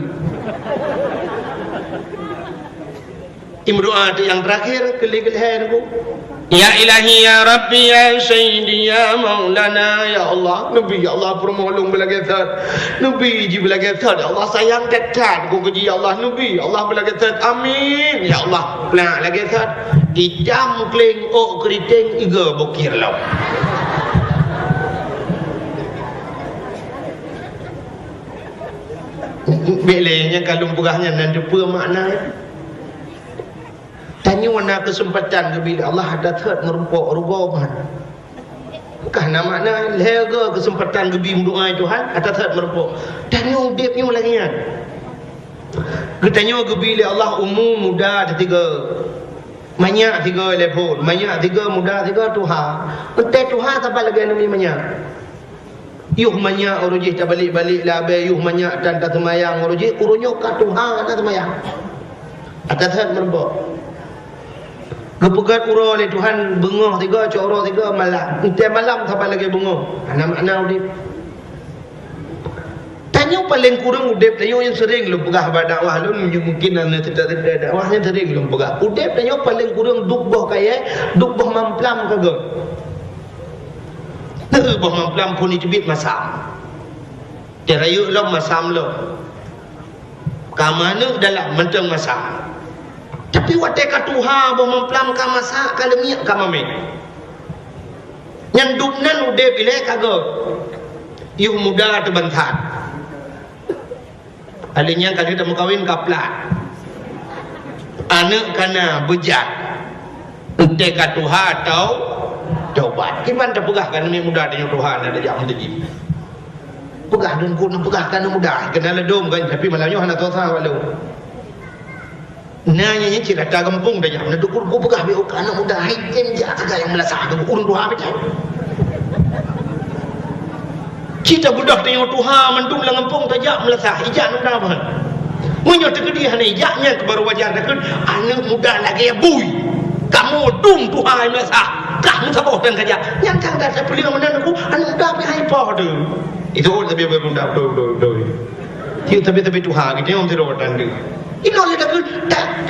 imdoa yang terakhir keli-kelihan aku Ya ilahi ya rabbi ya sayyidi ya maulana ya Allah Nabi ya Allah permolong belagathat Nabi ji belagathat ya Allah sayang dekat ku ji ya Allah Nabi Allah belagathat amin ya Allah pelak lagathat dijam kling ok keriting iga bokir law belenya kalau pegahnya dan depa makna tanya warna kesempatan bila Allah ada third merumpuk rugoman karena makna lega kesempatan gebi doa Tuhan ada third merumpuk tanya udipnya lagi kan ketanya gebi Allah umum muda ada tiga banyak tiga level banyak tiga muda tiga Tuhan entai Tuhan tak lagi nama banyak yuh banyak uruji tak balik-balik lah yuh banyak dan tak semayang uruji urunyok kat Tuhan tak semayang ada third merumpuk kepegat urang oleh Tuhan bengah tiga corok tiga malam entai malam sampai lagi bengah anak-anak udip tanya paling kurang udip tanya yang sering lu pegah dakwah lu mungkin anda tidak dakwahnya sering lu pegah udip tanya paling kurang duk boh kaya duk boh mamplam kagak boh mamplam pun dicubit masam terayu lu masam lu kamana dalam menteng masam tapi wateka Tuhan boh memplam ka masak ka lemiak ka mame yang dupnan udah pilih kagak yuh muda terbentat alinya kalau kita mau kawin kaplat anak kana bejat ente ka Tuhan atau tobat gimana terpegah kan ini muda dengan Tuhan ada jam tadi pegah dan kuna pegah kan muda kena ledom kan tapi malamnya hana tosa walau nanya nya cira ta kampung dah jam dukur ku pegah be anak muda hitem ja segala yang melasak tu urun Tuhan betul kita budak tengok Tuhan mendung lang kampung tajak melasak ijak nunda ban munyo tegedi hana ijaknya ke baru wajar dak anak muda lagi bui kamu dung Tuhan melasak kamu sabot dan kaja yang tang dah beli mana aku anak muda pe hai po tu itu tapi bunda do tapi Tuhan kita yang tidak dan ini oleh dah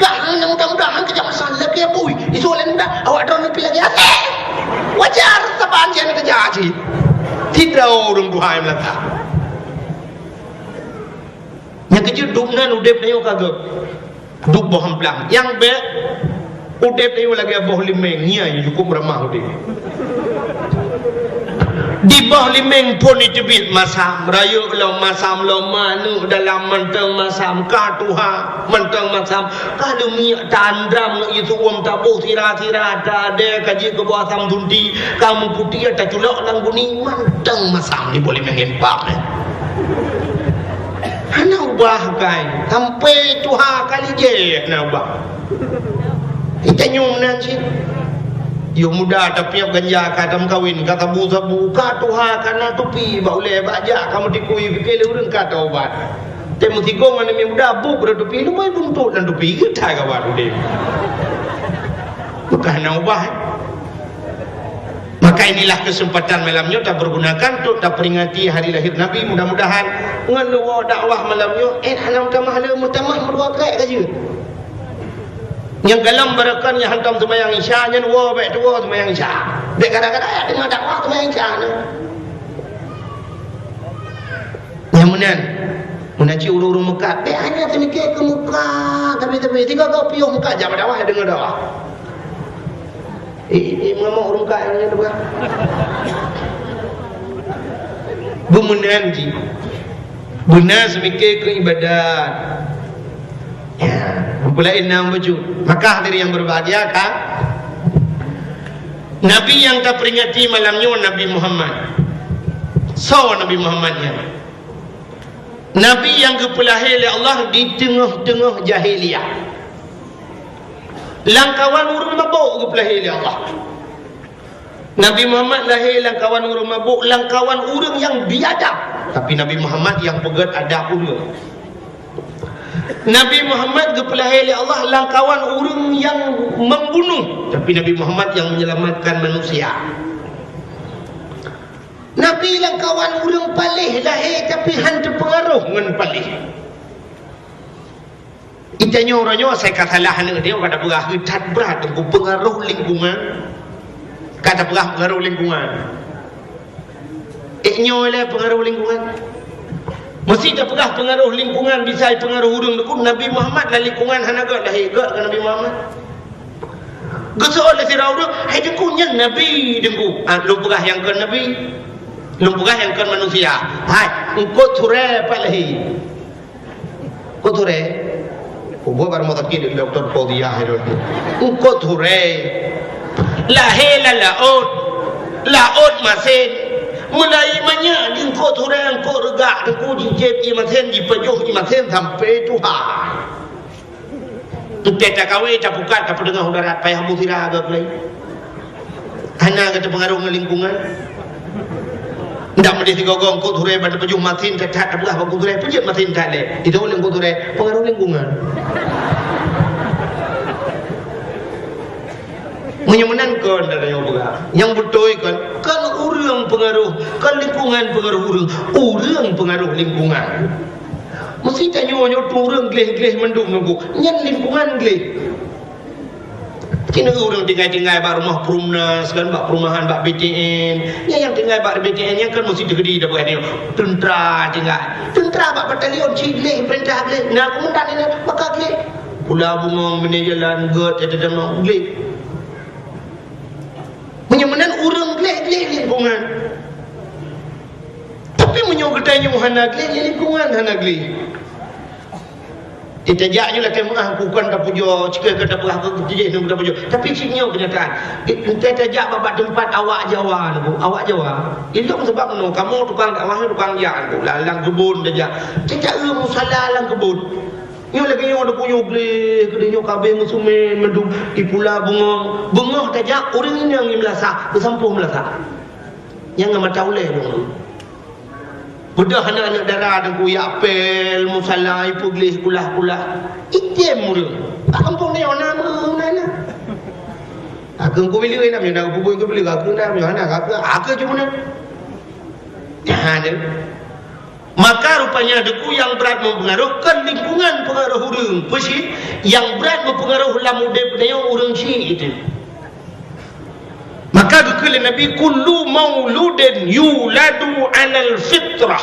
kan mudah-mudahan kerja masalah lagi ya boy itu oleh mudah awak dah lebih lagi wajar sebab dia nak kerja haji tidak orang Tuhan melata yang kerja duknan udep ni kagak duk boham pelang yang be udep ni lagi boh limeng nya cukup ramah udep di bawah limeng pun dicubit masam rayu lo masam lo manu dalam menteng masam ka Tuhan menteng masam kalau minyak tandram itu uam tabuh tira-tira ada kaji ke bawah sam tunti kamu putih ada culok lang kuning menteng masam di boleh mengempak hana ubah kan sampai Tuhan kali je hana ubah kita nyum nanti yo muda tapi yang ganja kadam kawin kata bu sabu ka Tuhan kana tupi ba oleh bajak kamu dikui fikir urang kata obat temu tigong ane muda bu ber tupi lu mai buntut dan tupi kita kawan udah bukan ubah maka inilah kesempatan malamnya tak pergunakan untuk tak peringati hari lahir Nabi mudah-mudahan ngeluwa dakwah malamnya alam tamah mutamah merwakai kaje yang dalam barakan yang hantam semayang isya nya dua baik dua semayang isya dek kadang-kadang ayat dengar dakwah semayang isya yang menan ci urung Mekah dek hanya semikir ke muka tapi tiga kau piuh muka jam dakwah dengar dakwah mengamuk urung Mekah yang ada bumenan ji benar semikir ke ibadat ya mempelai enam baju maka hadirin yang berbahagia kan Nabi yang tak peringati malamnya Nabi Muhammad Nabi Muhammadnya Nabi yang kepelahir oleh Allah di tengah-tengah jahiliyah langkawan urung mabuk kepelahir oleh Allah Nabi Muhammad lahir langkawan urung mabuk langkawan urung yang biadab tapi Nabi Muhammad yang pegat adab urung Nabi Muhammad kepelahir oleh Allah langkawan orang yang membunuh tapi Nabi Muhammad yang menyelamatkan manusia Nabi langkawan orang palih lahir tapi hantu pengaruh dengan palih itanya orangnya saya kata lah dia kata berah hitat berat dengan pengaruh lingkungan Kata perah pengaruh lingkungan. Nyolah pengaruh lingkungan. Mesti tak perah pengaruh lingkungan bisa pengaruh hurung deku Nabi Muhammad lah lingkungan hanagat dah hegat kan Nabi Muhammad. Gesoal si rauduk hai deku nyen Nabi deku. Lu perah yang ke Nabi. Lu perah yang ke manusia. Hai engkau ture palahi. Kau ture. Kau baru mau takir doktor Paudia itu. Engkau ture. Lahela laot masen. Mulai banyak di kau turun kau regak kau jinjit di masen di pejuh di masen sampai Tuhan. Kita kawin tak buka tak pendengar udarat payah musirah agak lagi. Hanya kata pengaruh lingkungan. Tidak mesti digogong kau turun pada pejuh masen tak tak buka kau turun pejuh masen tak le. Itu oleh kau turun pengaruh lingkungan. Menyenangkan dari yang buka, yang betul kan orang pengaruh, kan lingkungan pengaruh orang pengaruh lingkungan. Mesti tanya orang geleh mendung nunggu, nyan lingkungan geleh. Kena orang tinggal bak rumah perumnas kan, bak perumahan bak BTN, yang tinggal bak BTN yang kan mesti tegedi dah bukan ni. Tentera bak batalion cigleh perintah geleh, nak komandan ini maka geleh. Pulau Bungong menejalan god ada dalam geleh. Menyamanan orang geleh lingkungan. Tapi menyogotanya hana geleh lingkungan hana geleh. Kita jaknya lah kemah bukan dah pujo jika kata perah ke kejih nak dah pujo. Tapi sinyo kenyataan. Kita jak babat tempat awak Jawa tu. Awak Jawa. Itu sebab no kamu tukang dakwah tukang jak tu. Lalang kebun dah jak. Tidak musala lang kebun. Nyo lagi nyo ada punya boleh kedai kabeh musumen mendung di Pulau Bungong. Bungong tajak orang ini yang melasa, bersampuh melasa. Yang enggak tahu leh dong. Budak anak-anak darah dan ku yapel musala ipu gelis kulah-kulah. Item mulu. Kampung ni orang mana? Aku ku beli nak minta ku beli aku nak aku cuma nak. Jangan. Maka rupanya deku yang berat mempengaruhkan lingkungan pengaruh orang pesi yang berat mempengaruhi lamudep dengan orang si itu. Maka dekul Nabi kullu mauludin yuladu 'alal fitrah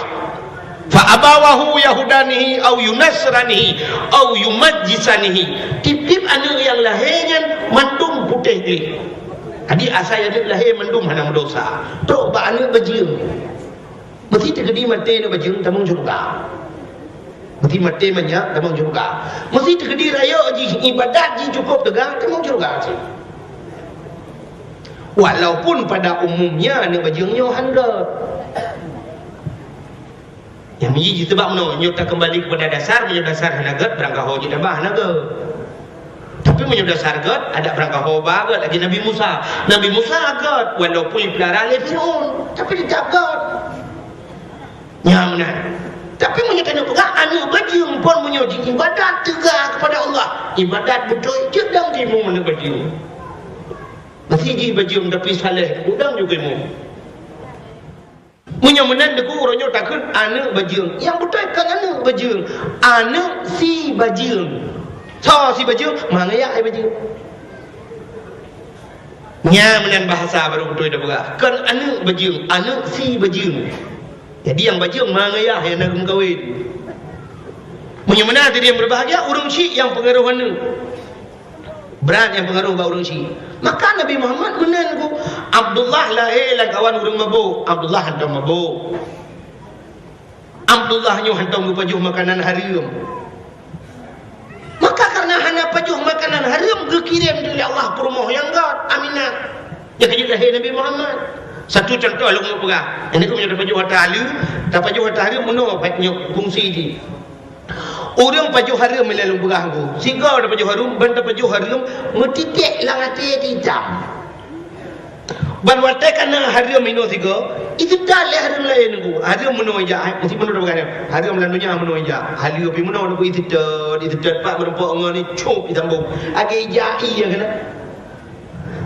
fa abawahu yahudanihi au yunasranihi au yumajjisanihi. Tip-tip anak yang lahirnya mandum putih ni. Tadi asal anak lahir mandum hana dosa. Tok ba anak bajing. Mesti terjadi mati nak bajing tamang juga. Mesti mati banyak tamang juga. Mesti terjadi raya ibadat cukup tegak tamang juga. Walaupun pada umumnya nak bajingnya handal. Yang menjadi sebab menyuta kembali kepada dasar hanagat berangkah hoji dabah naga. Tapi menyudah sargat ada berangkah hoba agak lagi Nabi Musa. Nabi Musa agak walaupun pelara oleh Fir'aun tapi dijagat. Nyaman. Tapi menyatakan juga anak bajing pun menyuji ibadat tegak kepada Allah. Ibadat betul jedang timu mana bajing. Masih ji bajing tapi saleh udang juga mu. Menyamanan deku orangnya takut anak bajing. Yang betul kan anak bajing. Anak si bajing. So si bajing mana ya ai bajing. Nyaman bahasa baru betul dah buka. Kan anak bajing, anak si bajing. Jadi yang bajing mangayah yang nak kahwin. Menyamana tadi yang berbahagia orang Syiah yang pengaruh mana? Berat yang pengaruh bau orang Syiah. Maka Nabi Muhammad menangu Abdullah lahir lah kawan orang mabuk. Abdullah hantam mabuk. Abdullah nyu hantam pajuh makanan haram. Maka karena hanya pajuh makanan haram dikirim dari Allah ke rumah yang God Aminah. Ya kejut lahir Nabi Muhammad. Satu contoh lu mau pegang. Ini aku punya baju harta halu, tak baju harta halu mana punya fungsi ni. Orang baju haram melalu pegang aku. Sehingga ada baju haram, benda baju haram metitik lang hati hitam. Ban watai kana haram ino sigo, itu dah le haram lain aku. Haram meno aja, mesti meno pegang. Haram lalunya meno aja. Halu pi meno aku itu pak berempat ngani cop ditambung. Age jai yang kena.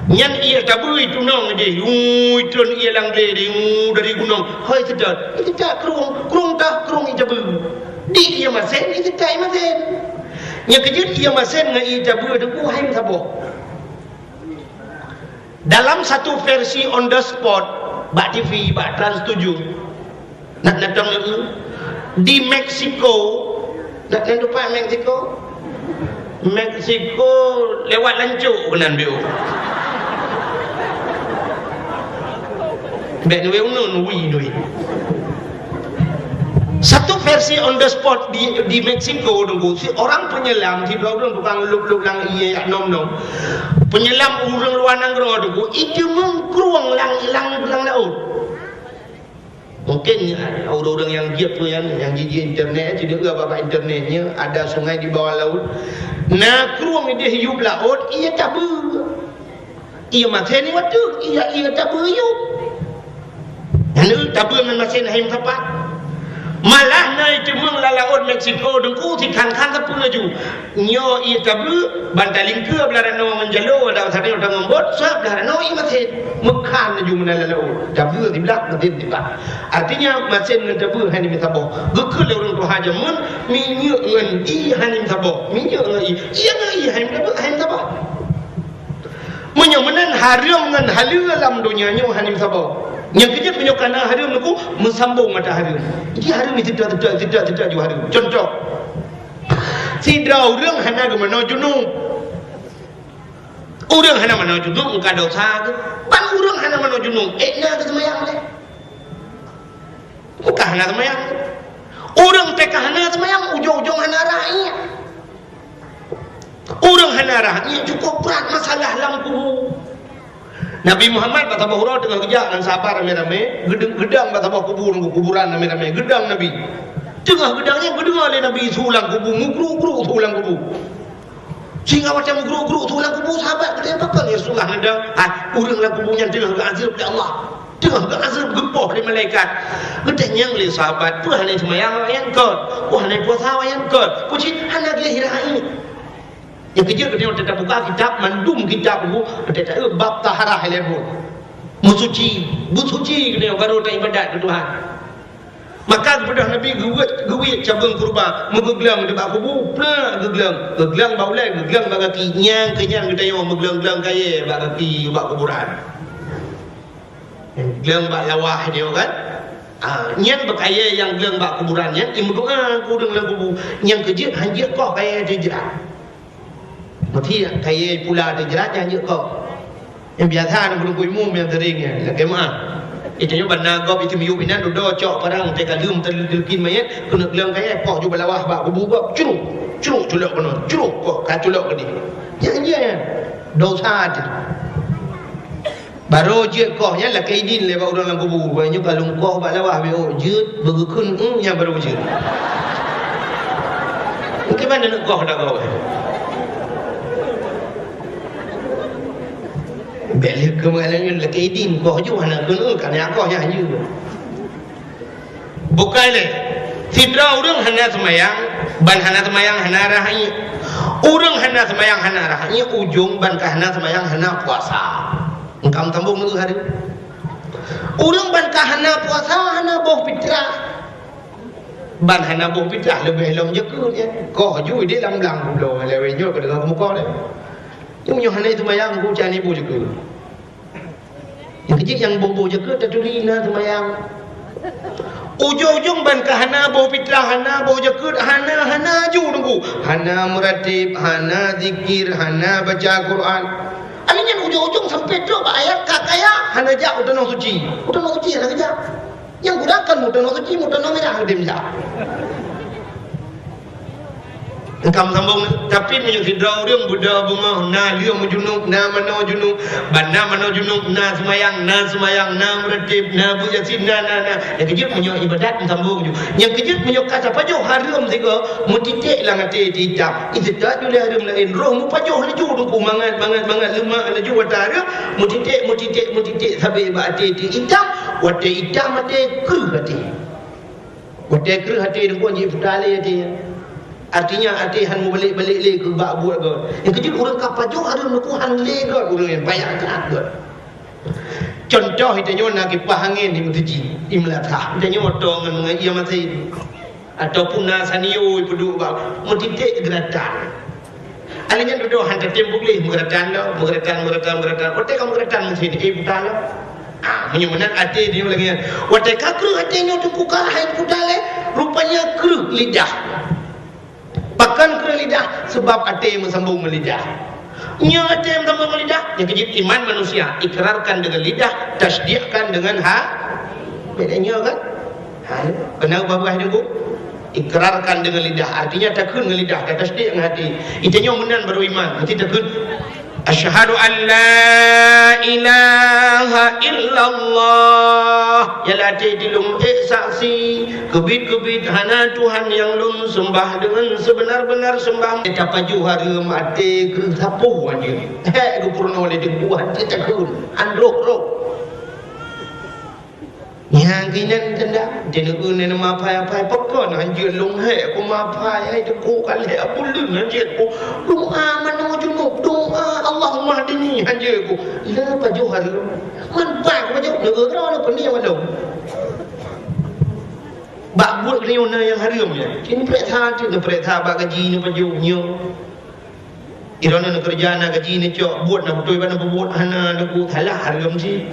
Nyan ia tabui tunang je, itun ia lang dari gunung. Hai sedar, itu tak kerung ijabu. Di ia masen, itu tak masen. Yang kejut ia masen ngai ijabu tu hai sabo. dalam satu versi on the spot bak TV bak Trans 7 nak datang di Meksiko, nak lupa Meksiko lewat lancuk kenan biu bek nuwe unun wi satu versi on the spot di Meksiko tunggu si orang penyelam si dua orang tukang luk lang iya nom penyelam urang luar nangro tunggu itu mengkruang lang laut. Mungkin orang-orang yang giat tu yang gigi internet jadi apa internetnya ada sungai di bawah laut. Nah, kruang dia hidup laut, ia tabu. Ia makan ni waktu, ia tabu hidup. Anu tabu men masin haim tepat. Malah naik cemeng laut Meksiko dengku si kan ke pun laju. Nyo ia tabu bantaling ke belara no menjalo ada sana orang ngembot sab belara no ia masin mekan laju menala laut. Tabu di belak nanti di belak. Artinya masin dengan tabu hani misabo. Gekul orang tu haja men minyak ngan i hani misabo. Minyak ngan i. Ia ngan i hani misabo. Menyomenan haram ngan halal dalam dunia nyo hani misabo. Yang kejut menyokana harum aku mensambung mata harum. Ini harum itu tidak juga harum. Contoh, si orang hana ke mana junung, orang hana mana junung engkau dosa ke, pan orang hana mana junung, ekna ke semayang le, engkau hana semayang, orang teka hana semayang ujung hana rakyat, orang hana rakyat cukup berat masalah lampu. Nabi Muhammad kata bahura dengan kejak dan sabar rame-rame, gedang kata bah kuburan rame-rame, gedang Nabi. Tengah gedangnya berdengar oleh Nabi sulang kubu, mugru sulang kubu. Sehingga macam mugru sulang kubu sahabat kata apa kan ya sulang gedang, urang lah kubunya tengah azab dari Allah. Tengah azab gempoh dari malaikat. Gedang oleh sahabat, puan ni semayang yang kot, puan ni puasa yang kot. Puji anak dia hirai. Yang kerja kena kita buka kitab, mandum kitab itu, kita bab taharah level. Bersuci kena baru tak ibadat ke Tuhan. Maka kepada Nabi guwit cabang kurba, megeglang dekat kubu, pernah geglang baulai, geglang bagaki nyang kenyang kita yo megeglang kaya bagaki bak kuburan. Geglang bak lawah dia kan. Nyang berkaya yang geglang bak kuburan yang imdoa kurang dalam kubu, yang kerja hanya kau kaya jerat. Mati kaya pula ada jerat yang kau. Yang biasa nak berungkui mum yang teringnya. Lagi mah. Itu yang benar gop itu miu binan dodo cok parang teka lum terlekin mayat kena gelang kaya kau cuba lawah bak kubu bak curuk culok benar curuk kok kaculok ke dia. Yang dosa je. Baru je kau nya lah kaidin le bak orang dalam kubu. Banyak kalau kau bak lawah be oh je bergekun yang baru je. Mungkin mana nak kau dah kau. Beli kemalangan lagi idin kau juga nak kena kerana kau yang hanya bukan le tidak orang hana semayang ban hana semayang hana rahai orang hana semayang hana rahai ujung ban hana semayang hana puasa engkau tambung itu hari orang ban hana puasa hana boh fitrah ban hana boh fitrah lebih lom jekut kau juga dia lam lo lewenya ke dengan muka le yang hana itu mayang ku cani bu juga. Yang kecil yang bobo juga tertulina semayang. Ujung-ujung ban hana bo fitrah hana bo juga hana ju tunggu. Hana muratib, hana zikir, hana baca Quran. Alinyan ujung-ujung sampai tu ayat kakaya hana jak utanong suci. Utanong suci hana jak. Yang gunakan utanong suci, utanong merah dem jak. Engkau sambung tapi menyusul orang Buddha bunga na liang junub na mano junub bana mano junub na semayang na meretib na bujasin na yang kejut menyo ibadat sambung ju yang kejut menyo kata pajoh haram tiga mutitik lang ate hitam itu tak boleh haram lain roh mu pajoh laju dungku mangat lemak laju watara mutitik sampai ba ate hitam wate hitam ate keruh hati dungku ji futale ate artinya atihan mu balik-balik le ke bak buat ke yang kecil orang kapajo ada nak han le ke orang yang banyak ke contoh itu nak kipas angin di mutiji imlatah itu motor dengan mengaji masih ataupun nasanio peduk bak mutitik geratan Alinya duduk hantar tembok leh mengeratan lo, mengeratan. Otak kamu mengeratan mesti di buta lo. Menyumanan hati dia lagi. Otak kakru hatinya tu kuka hai buta le. Rupanya kru lidah. Bahkan kru lidah sebab hati sambung melidah. Nya hati sambung melidah. Yang kejip iman manusia ikrarkan dengan lidah, tasdiqkan dengan bedanya kan? Kenapa bapak hidupku? Ikrarkan dengan lidah, artinya takun dengan lidah, dan tasdik dengan hati. Itanya menan baru iman, mesti takun. Asyhadu an la ilaha illallah. Yalah dilum saksi kebit hana Tuhan yang lum sembah dengan sebenar-benar sembah. Tapaju hari mati ke sapu aja. Ke purna oleh dibuat hati takun. Androk. Yang kini tenda jenuh ni nama apa pokok anjir long hai aku apa ai tu kali aku lung anjir aku doa mana junub doa Allahumma hadini anjir aku la baju hari man ba baju negara lo pening walau bak buat leona yang haram ya kini perintah bak gaji ni baju nyo irona nak kerja nak gaji ni cok buat nak betul mana buat hana nak salah haram sih.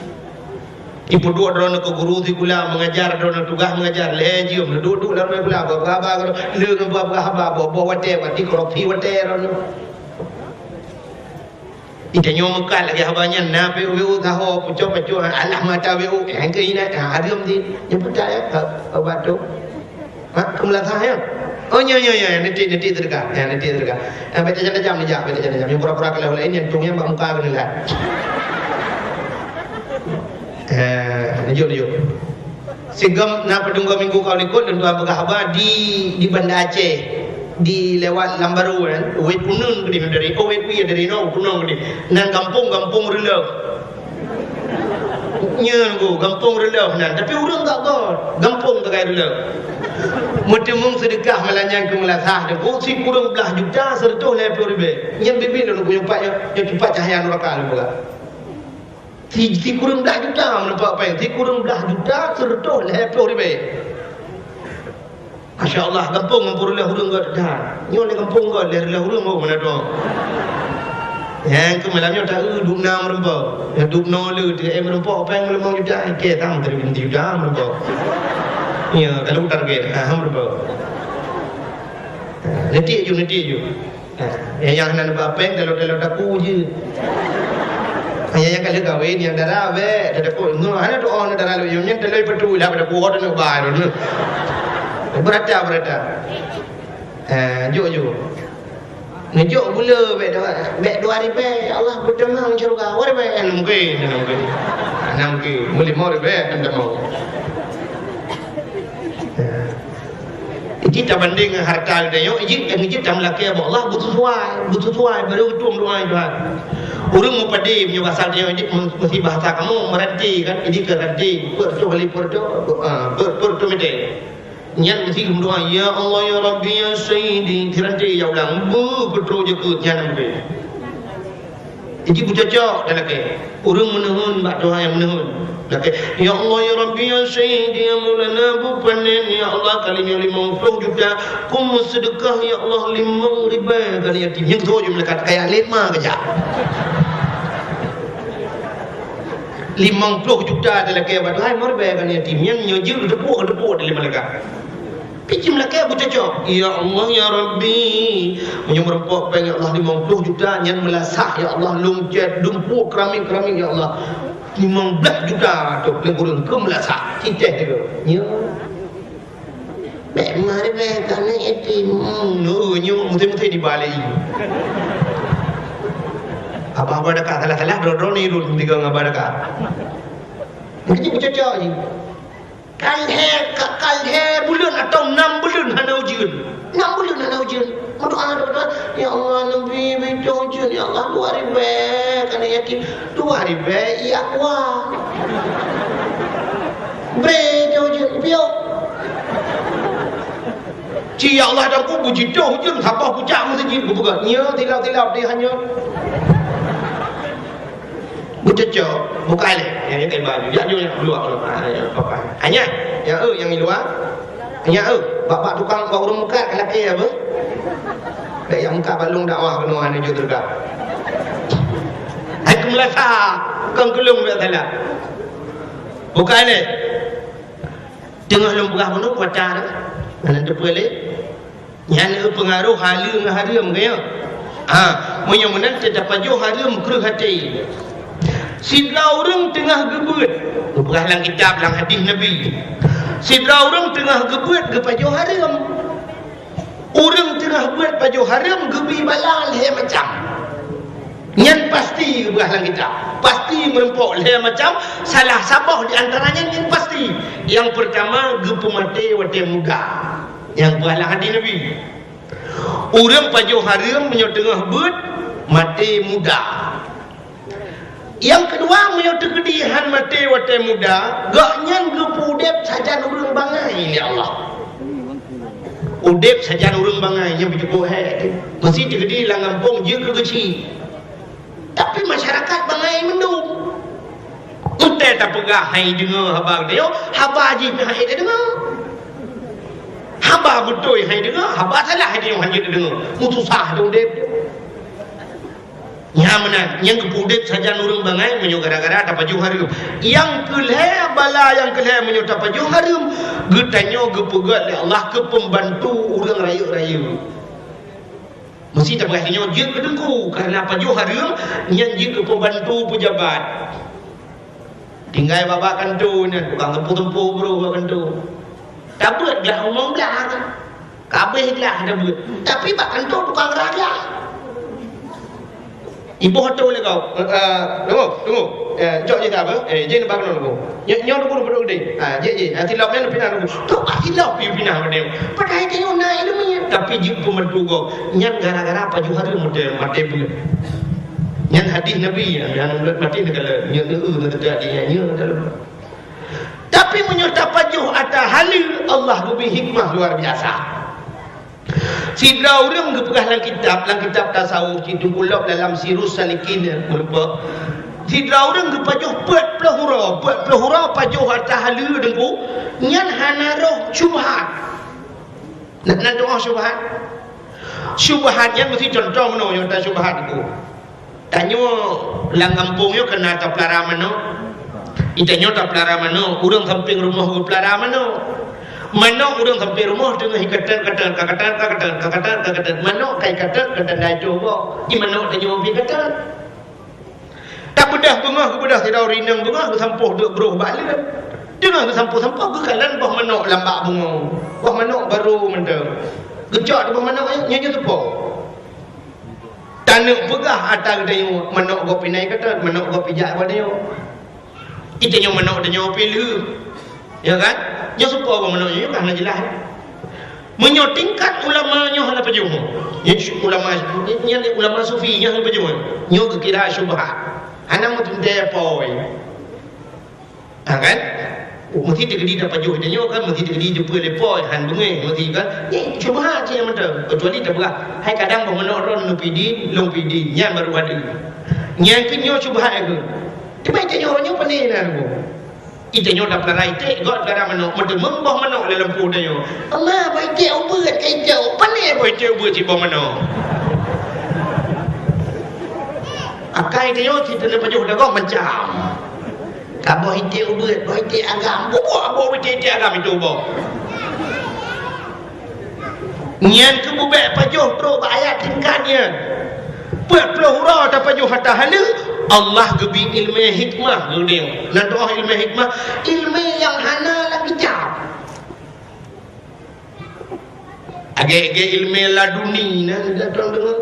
Ibu dua drone ke guru di kula mengajar drone tugas mengajar lejium duduk dalam kula baba le baba haba bawa te wati kropi wate drone itanya mekal lagi habanya na PU tahu pucuk Allah mata PU yang ke ina harum di yang percaya obat tu kumla saya oh nya nanti terdekat nanti terdekat baca jam ni baca jam yang pura-pura kalau ini yang tungnya muka kena lihat Nijur. Sigam na padungga minggu kau likut dan dua begahaba di Banda Aceh di lewat Lambaru kan wet punun gede dari wet pi dari no punun gede nan kampung relaf nya go kampung relaf nan tapi urang tak god kampung tak kaya relaf mutemung sedekah melanyang ke melasah de go si kurang belah juta serta le ribe yang bibin nu punya pak yang cepat cahaya neraka pula si kurang belah juta menampak apa yang si kurang belah juta serta lepo ribe. Masya Allah kampung ngampur lah hurung kat dah nyo le kampung kat le hurung mau mana tu yang ke malamnya tak duk na merempa ya duk no le dia merempa apa yang lemong juta ke tang dari binti juta merempa ya kalau target merempa nanti ju yang nak apa yang kalau daku je yang kalau kahwin yang darah we daku no ada tu on darah lu yang telai petu lah pada kuat nak bayar tu berata jo ngejuk gula bek 2000 ya Allah bertemang syurga what be mungkin boleh mau be anda mau kita banding harta dia yo ijit tam laki Allah butuh tuai baru tuang doa Tuhan urang mau padi punya bahasa dia ijit mesti bahasa kamu meranti kan ijit ke ranti per mete nyan mesti berdoa ya Allah ya Rabbi ya Sayyidi tiranti ya ulang betul je ke nyan ambe ijit bucacok dah laki urang menuhun bak doa yang menuhun laki ya Allah ya Rabbi ya Sayyidi ya Maulana bupanen ya Allah kalinya 50 juta kum sedekah ya Allah 5,000 kali yatim yang tu je melekat kayak 5 kejap 50 juta adalah kaya batu hai morbe kan yatim yang nyojil depuk dari mereka picim lah kaya bucacok ya Allah ya Rabbi menyemrempok pengen Allah 50 juta yang melasah ya Allah lungcet dumpuk keramik ya Allah 15 juta tu pelengkurung ke melasah ciceh tu ya bek morbe kan yatim nyu mesti dibalik apa dekat salah drone ni rul tiga ngapa dekat mesti bercocok ni kalhe bulan atau 6 bulan hana ujian doa ya Allah nabi betul ujian ya Allah 2000 kan yakin 2000 ya wah ujian bio Ci ya Allah dan ku puji doh ujian siapa pucak mesti bukan nya tilap dia hanya bucacok buka le yang kain baju ya ju yang luar apa hanya yang luar hanya bapak tukang urung muka laki apa Kayak yang muka balung dakwah kena anu jo tergap. Aku melasa kang kelung dak salah. Bukan ni. Tengah lembah mana pacar. Mana tu boleh? Yang pengaruh halu dengan haram kaya. Punya mana terdapat jo haram keruh hati. Sidra orang tengah gebut. Bukan dalam kitab, dalam hadis Nabi. Sidra orang tengah gebut ke pajo haram. Orang tengah buat pajo haram gebi balal he macam. Yang pasti bukan dalam kitab. Pasti merempok le macam salah sabah di antaranya yang pasti. Yang pertama gepu mati wate muda. Yang bukan dalam hadis Nabi. Orang pajo haram punya tengah buat mati muda. Yang kedua punya kedihan mati wate muda, gaknya gepudep saja urang bangai ni Allah. Udep saja urang bangai yang begitu he. Mesti digedi lang kampung je ke kecil. Tapi masyarakat bangai mendung. Unte tak pegah hai dengar haba dia, haba ji hai dia dengar. Haba betul hai dengar, haba salah dia hanya dengar. Mutusah tu udep. Yang mana yang kepudek saja nurung bangai menyo gara-gara dapat harum. Yang keleh bala yang keleh menyo dapat harum, getanyo gepegat le Allah ke pembantu urang rayu-rayu. Mesti tak berhasilnya je kedengku karena apa harum yang je ke pembantu pejabat. Tinggal bapa kantu ni tukang tempu-tempu bro kantu. Tak buat dah omong dah. Kabeh dah dah buat. Tapi bak kantu tukang raja. Ibu hotel le kau. Tunggu. Jok je tak apa? Je nak bangun dulu. Nyo dulu dulu deh. Je. Tilap ni pindah dulu. Tu tilap pindah dulu. Padahal dia naik ilmu tapi je pemertu kau. Nyan gara-gara apa juga tu mati pun. Nyan hadis Nabi yang mati negala. Nyo negala dia nyo dalam. Tapi menyerta pajuh atas halil Allah lebih hikmah luar biasa. Sidra orang kepegah dalam kitab tasawuf itu pula dalam Sirus Salikin merupa sidra orang kepajuh 40 huruf pajuh atas halil dengku nyan hanaroh syubhat. Nak doa syubhat. Syubhat yang mesti contoh mana yang tak syubhat itu. Tanya lang kampung yo kena tak pelara mana. Itanya tak pelara mana, urang samping rumah go pelara mana. Mana orang sampai rumah dengan hikatan mana kai katan dah coba di mana tanya mobil katan tak bedah bengah ke bedah tidak rinang bengah ke sampuh duk beruh balik dengan ke sampuh ke kalan bah mana lambak bunga bah mana baru mendang gejak di bah mana nyanyi tepuk tanuk pegah atas dia mana go pinai katan mana go pijak pada dia itanya mana dia pilih ya kan. Dia suka orang menanya kan jelas. Menyotingkan ulama nyo hana pejuh. Yang ulama sufi yang pejuh. Nyo kira syubhat. Hana mutun dia poi. Kan? Mesti digedi dapat pejuh dia nyo kan mesti digedi jumpa le poi han bungai mesti kan. Ni syubhat je yang betul. Kecuali tak berah. Hai kadang pemenok ron nu pidi, long pidi, nyan baru ada. Nyan kinyo syubhat ke. Tiba dia nyo pandai dah tu. Itanya dah pelarai tek god gara manok mesti membah manok dalam lempu dia. Allah baik tek ubat kai jauh pandai baik tek ubat si manok. Akai dia cerita le pajuh dah kau macam. Kabo ite ubat, baik tek agam. Buat ite agam itu bo. Nyan ke bubek pajuh pro ayat tingkatnya. 40 huruf tak pajuh hatta halu Allah gebi ilmu hikmah dia. Nak doa ilmu hikmah, ilmu yang hana lagi jauh. Agak ilmu laduni nah datang dengar.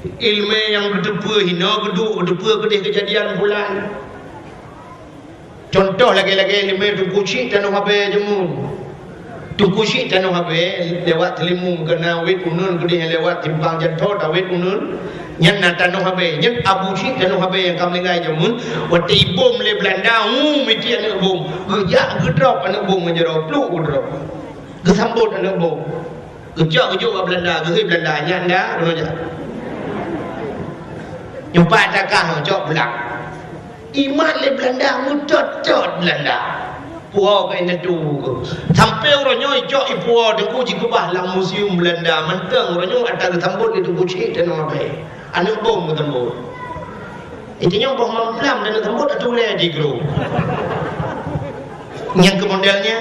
Ilmu yang gedepa hina geduk gedepa kedih kejadian bulan. Contoh lagi-lagi ilmu tu kucing tanah habis jemun. Tu kucing tanah habis lewat telimu kena wet unun kedih lewat timbang jatuh tak wet unun. Yang nak tanah habis, yang Abu Syik tanah habis yang kami lengai jamun, waktu ibom le Belanda, mesti anak bom, gejak gedrop anak bom menjerau, peluk gedrop, gesambut anak bom, gejak Belanda, gejak Belanda, nyanda, roja, nyumpa takah, jok belak, iman le Belanda, mutot Belanda, puau kai na tu sampai orangnya ijok ipuau dengku jika bahlang museum Belanda mentang orangnya ada ketambut itu kucing dan apa anu bom ketambut intinya bom mamplam dan ketambut ada boleh di grup yang ke modelnya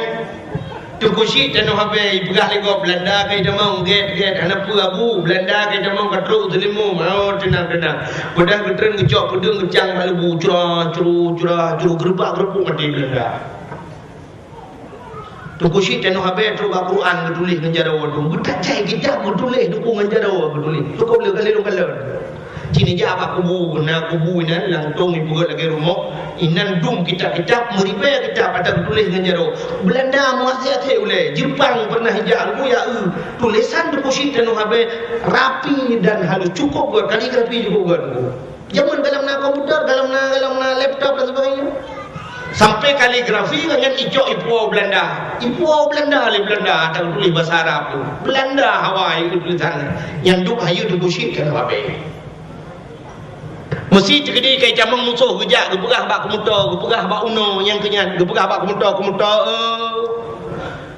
tu kucing dan apa ibgah lego Belanda kai demang get anak abu Belanda kai demang katruk telimu mau tenang udah getren ngejok pedeng ngejang balu curah gerbak mati Belanda tu kusyik dan habis tu Al-Quran bertulis dengan jarawa tu tak cai kita bertulis dukung dengan jarawa bertulis tu kau boleh kali cini je apa kubu inan langtung ibu lagi rumah inan dum kita meribah kita pada bertulis dengan jarawa Belanda muasih oleh Jepang pernah hijab ya tulisan tu kusyik dan habis rapi dan halus cukup buat kaligrafi juga buat jangan dalam komputer dalam laptop dan sebagainya sampai kaligrafi dengan ijok ipuau Belanda oleh Belanda tak tulis bahasa Arab tu Belanda Hawaii itu tulisan yang duk hayu tu busyik kan wabe mesti terjadi kai jamang musuh gejak gepegah bak kemuta gepegah bak uno yang kenyan gepegah bak kemuta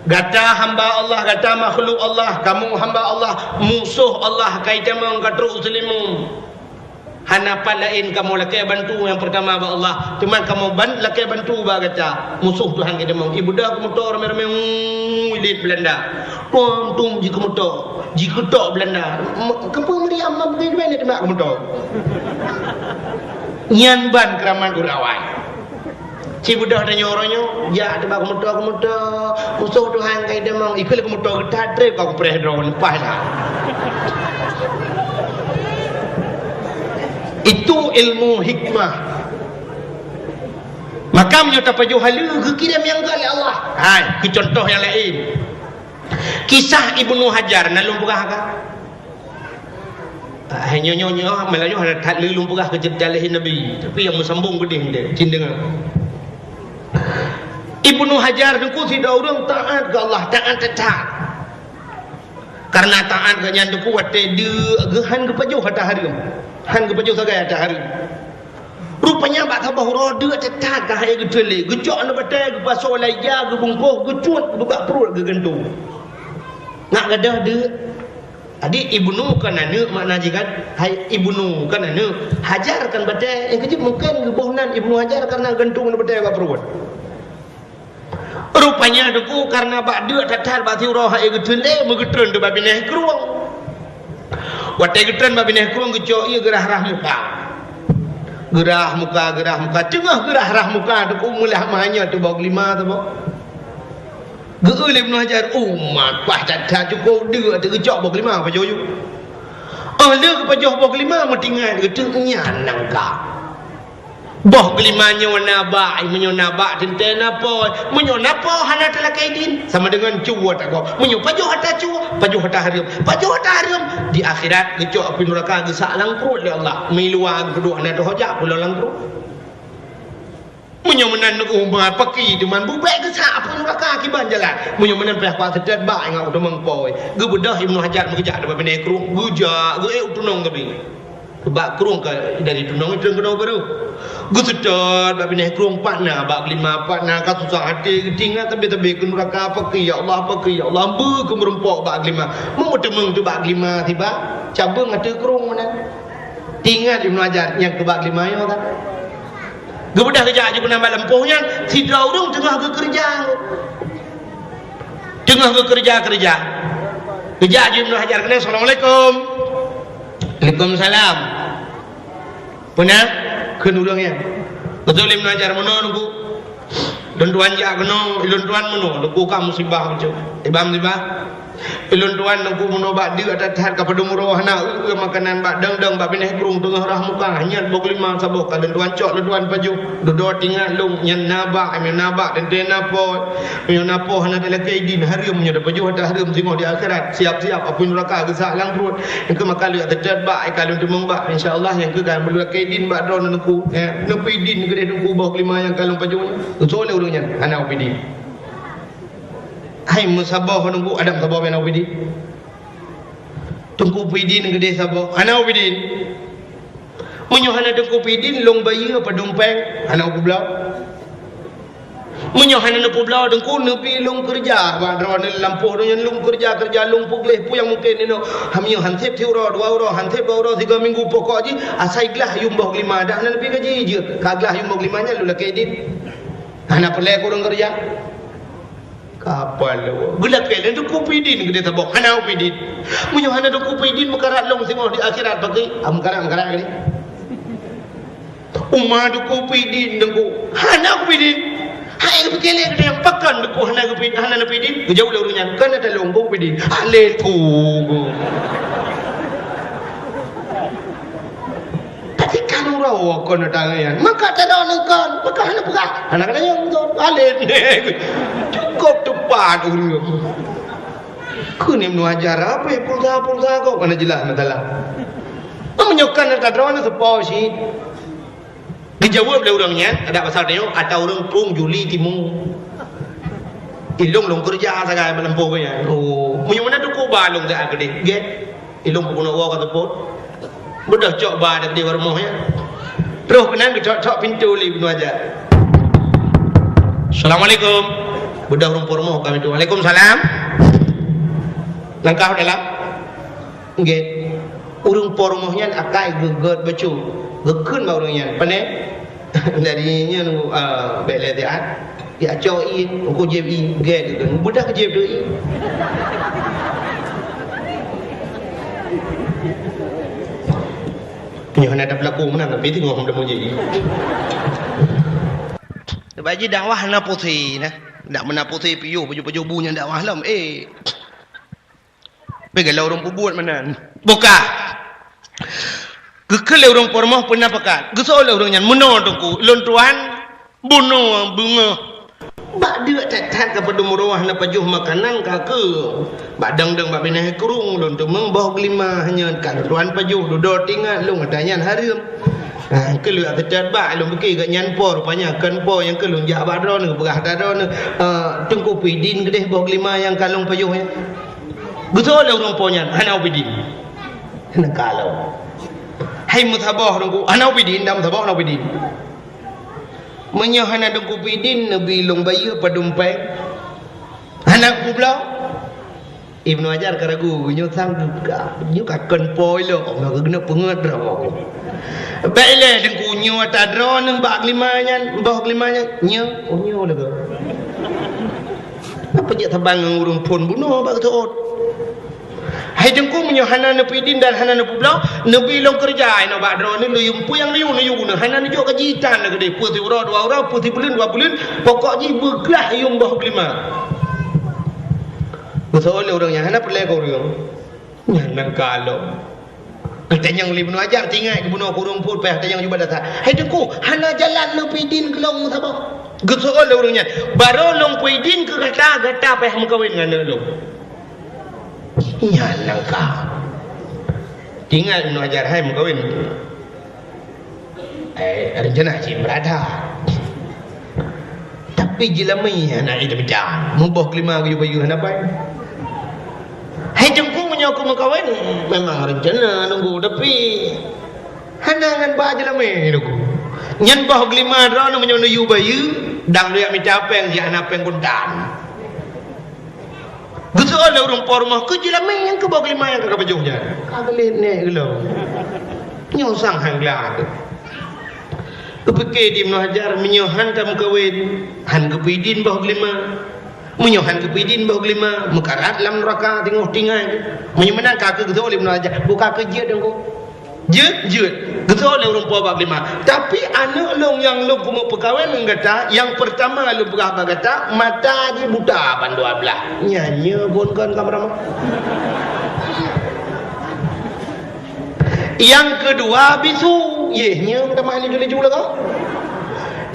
gata hamba Allah gata makhluk Allah kamu hamba Allah musuh Allah kai jamang katru muslimu hanapan lain kamu lakai bantu yang pertama ba Allah cuma kamu lakai bantu ba kata musuh Tuhan kita mau ibu dah kamu tor ramai ilit Belanda tum jika kamu tor jika tok Belanda kamu meriam begini mana demak kamu tor nyan ban keraman urawan si budak dan nyoronyo ya demak kamu tor musuh Tuhan kita mau ikut kamu tor tadre kau pereh drone lepas dah itu ilmu hikmah maka menyata pajuh halu kekirim yang gali Allah ke contoh yang lain kisah Ibnu Hajar na lumpurah ka hanya nyonya Melayu ada tak lumpurah ke jalahin Nabi tapi yang mesambung gedeng dia cindengan Ibnu Hajar dengku tidak orang taat ke Allah taat tetap karena taat ke nyan dengku wate dia gehan ke pajuh hata harum han ke pajuh sagai ada hari rupanya bak tabah roda tetap ke hai gedele gejok na batai ke paso laya ke bungkuh gecut ke bak perut ke gentung nak gadah dia adik ibnu kan ane makna jikan hai ibnu kan ane hajar kan batai yang kecil mungkin gebohnan Ibnu Hajar karena gentung na batai ke perut rupanya deku karena bak dia tetap bak tiurah hai gedele megetren de babineh keruang watai getren babineh kurang gejok ia gerah muka tengah gerah rah muka tu mulah mahanya tu bawa kelima tu bawa geul Ibnu Hajar umat pah tak cukup dia tu gejok bawa kelima apa joyo dia ke pajoh bawa kelima metingan getu nyanang ka boh kelimanya wanaba menyonaba tenten apa menyonapa hana telakaidin sama dengan cuwa tak kau menyo pajuh hata cuwa pajuh hata harum di akhirat gecok api neraka gesak langkrut oleh Allah miluang kedua hana hojak pula langkrut menyo menan umar paki deman bubek gesak api neraka akibat jalan menyo menan peh kuat sedet ba ngau demang poi gebedah Ibnu Hajar mengejak depan bene krung gujak ge tunong tapi bak krung ke dari tunong itu kena baru gusedot bak bineh krung patna bak lima patna ka susah hati ketingat tapi ke neraka paki ya Allah ambu ke merempok bak lima mau demeng tu bak lima tiba cabang ada krung mana tinggal Ibnu Hajar yang ke bak lima ya tak gebedah kerja aja pun nambah lempuhnya si daurung tengah ke kerja kerja aja Ibnu Hajar kena Assalamualaikum Waalaikumsalam punya kenulangnya betul Ibnu Hajar mono nunggu dan tuan jak kena ilun tuan mono nunggu kamu musibah macam ibam ilun tuan nunggu mono bak dia ada tahan kepada murah nak makanan bak dang bak bineh kurung tengah rah muka hanya 25 sabuh dan tuan cok le tuan baju duduk tinggal long nyan nabak dan tenapo menapo hana dalam kaidin harum nya baju ada harum tengok di akhirat siap-siap apa neraka gesak langkrut engke makali ada bak kalau demong bak insyaallah yang ke kan belu kaidin bak don nunggu nepi din gede nunggu bau 5 yang kalau baju soleh urangnya ana opidi hai musabah nunggu adam sabah ben opidi tunggu pidin gede sabah ana opidi menyo hana dengku pidin long bayi apa dompeng ana kublau Menyohan na publa dengku nepi lung kerja badron lampuh dengan lung kerja lung pugleh pu yang mungkin ini hamio hansep tiuro dua euro hansep 2 euro 3 minggu pokok ji asai gelah yumbah 5 dah na lebih gaji je kaglah yumbah 5 nya lu lah kedit anak pelai kurang kerja kapal lo gula kelen tu kupidin gede tabok hana upidin menyohan na kupidin mekarat long singoh di akhirat pakai mekarat gini umma du kupidin dengku hana kupidin hai berkelek dia yang pakan deku hana kupidin hana napidin jauh lah urunya kan ada lombong kupidin alel ku tapi kan urau kon tangan maka tak ada nengkan maka hana buka hana kena yang tu alel cukup tepat urang ku ni mengajar apa pulsa kau kana jelas matalah menyokan tak ada sepo si dijawab oleh orangnya ada pasal dia ada orang pung Juli Timung ilung long kerja sagai melempuh nya oh punya mana tu ko balong dak gede get ilung puno wa kata pot bedah cok ba dak di rumah nya terus kenan cok pintu li binu aja Assalamualaikum bedah rumah kami tu Waalaikumsalam langkah dalam get urung pormohnya akai geget becu gekun ba urangnya pane darinya nu bele dia ya coi ko jebi gel kan budak jeb doi nyo ada berlaku menang tapi tengok hom demo jadi baji dakwah na putih nah dak mena putih piu baju bunya dakwah lam pegalau orang buat mana buka Gekele orang pormoh pernah pakat. Gesol orang yang menodongku lontuan bunuh bunga. Bak dia tak kepada murawah na pajuh makanan kake. Bak dang bak binah kerung lontu membah kelima hanya kan tuan pajuh duduk tinggal long adanya harim. Kelu atat bak long beki gak nyan por rupanya kan por yang kelung jak badron berah dadon tengku pidin gedeh bah kelima yang kalung pajuhnya. Gesol orang pornya hana pidin. Hana kalau hai muthabah dengku ana upidin dam thabah ana upidin menyo hana dengku pidin nabi long bayu padumpeng anak kubla Ibnu Hajar karagu nyo sang duka nyo kaken poi lo nak kena pengat ro baile dengku nyo tadro nang bak limanya mbah limanya nyo lega apa je tabang urung pun bunuh bak tuot hai dengku menyo hana napidin dan hana napublau nabi long kerja ino badro ni lu yumpu yang liu na hana ni jo kajitan na gede putih ura 2 ura putih bulan 2 bulan pokok ji beglah yung bah kelima betul orang yang hana pelai kau orang yang kalau kita yang libnu ajar tinggal ke bunuh kurung pun payah yang juga datang hai dengku hana jalan napidin kelong sabah betul orangnya baru long pidin ke gata payah mengkawin dengan lu ya langkah tinggal Ibnu Hajar hai mengkawin rencana si berada tapi jelamai anak itu bedah mubah kelima ke bayu hanapai hai jengku menyoku mengkawin memang rencana nunggu tapi hanangan bah jelamai nunggu nyan bah kelima drone menyono bayu dang dia minta peng dia anak peng kundan betul orang pormah ke jelamai yang ke bawah kelima yang ke bajunya kagak ne gelo nyosang hangla kepeke di Ibnu Hajar menyohan tam kawin han kepidin bawah kelima menyohan kepidin bawah kelima mekarat lam neraka tengok tinggal menyemenang kaki betul Ibnu Hajar buka kerja dengku jut betul orang puas bab 5 tapi anak long yang long kumu perkawin kata yang pertama lu berapa kata mata di buta pan 12 nyanyi pun kan kamera yang kedua bisu yehnya kita mahal ni jula kau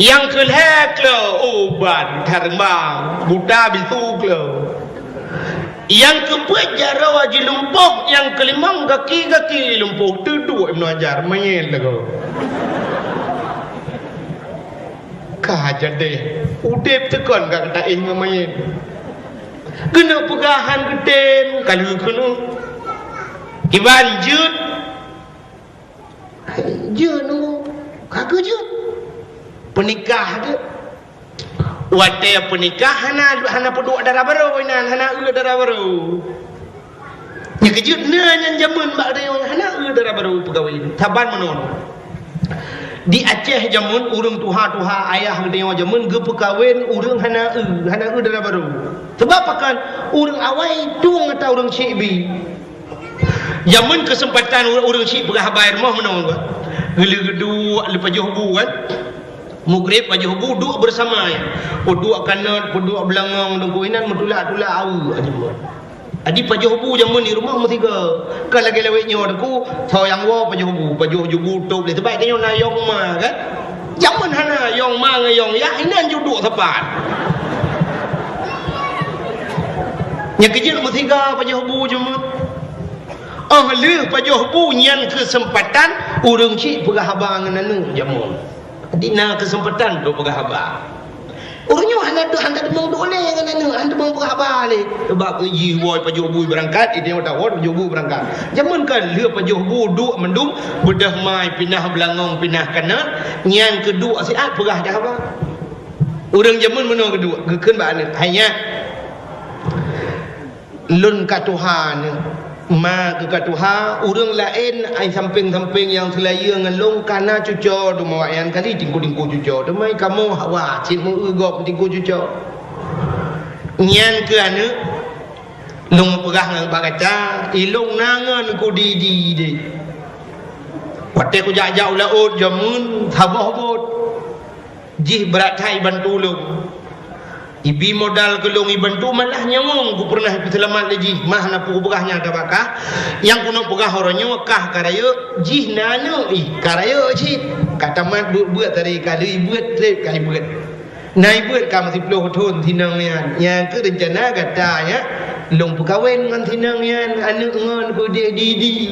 yang kelek lo obat terbang buta bisu lo yang keempat jara wajib lumpuk yang kelima kaki lumpuk duduk Ibnu Hajar main lagu kajar deh udep tekan kak tak ingin main kena pegahan geden kalau kena iban jut nunggu kakak jut penikah dia wate penikah hana peduk darah baru inan hana darah baru nya kejutna nyan jamun bak dia hana darah baru pegawai taban menon di Aceh jamun urang tuha ayah dia jamun ge pekawin urang hana darah baru sebab kan urang awai tuang atau urang cibi jamun kesempatan urang cik pegah bayar mah menon ba geuli gedu lepas juhu kan Mugrib aja hubu duk bersama ya. Duk kanat, duk belangang dengkuinan mentulak au aja buat. Adi pajo hubu jamun ni rumah mesti ke. Kan lagi lewet nyo deku, sayang wo pajo hubu tok le sebaik nyo na yong ma kan. Jamun hana yong ma ngayong ya inan ju duk tepat. Nya kejin mesti ke pajo hubu jamun. Leh pajo hubu nyan kesempatan urang cik pegah abang nanu jamun. Dina kesempatan do pegah haba. Orangnya handa demong dole dengan handa demong pegah haba le. Sebab ji boy pajuh bui berangkat, ide dah wot pajuh bui berangkat. Zaman kan le pajuh bui duk mendum bedah mai pindah belangong pindah kanan, nyan kedua siat pegah dah haba. Orang zaman meno kedua, gekeun ba ane hanya lun ka Tuhan ma ke Tuhan urang lain ai samping-samping yang selaya ngelong kana cuco do mawayan kali tingku-tingku cuco do mai kamu hawa cin mu gop tingku cuco nyan ke anu long pegah ngang bagaca ilong nangan ku di de wate ku jak-jak laut jamun thabah bot jih berat thai bantu long ibi modal gelung ibantu malah nyawong ku pernah selamat lagi mah na pu begahnya tabakah yang kuno pegah horonyo kah karayo jih nanu karayo jih kata mat buat tadi kali buat trip kali buat nai buat ka masih puluh thun tinang yang ke rencana kata ya long pekawin ngan tinang yan anu ngon ku di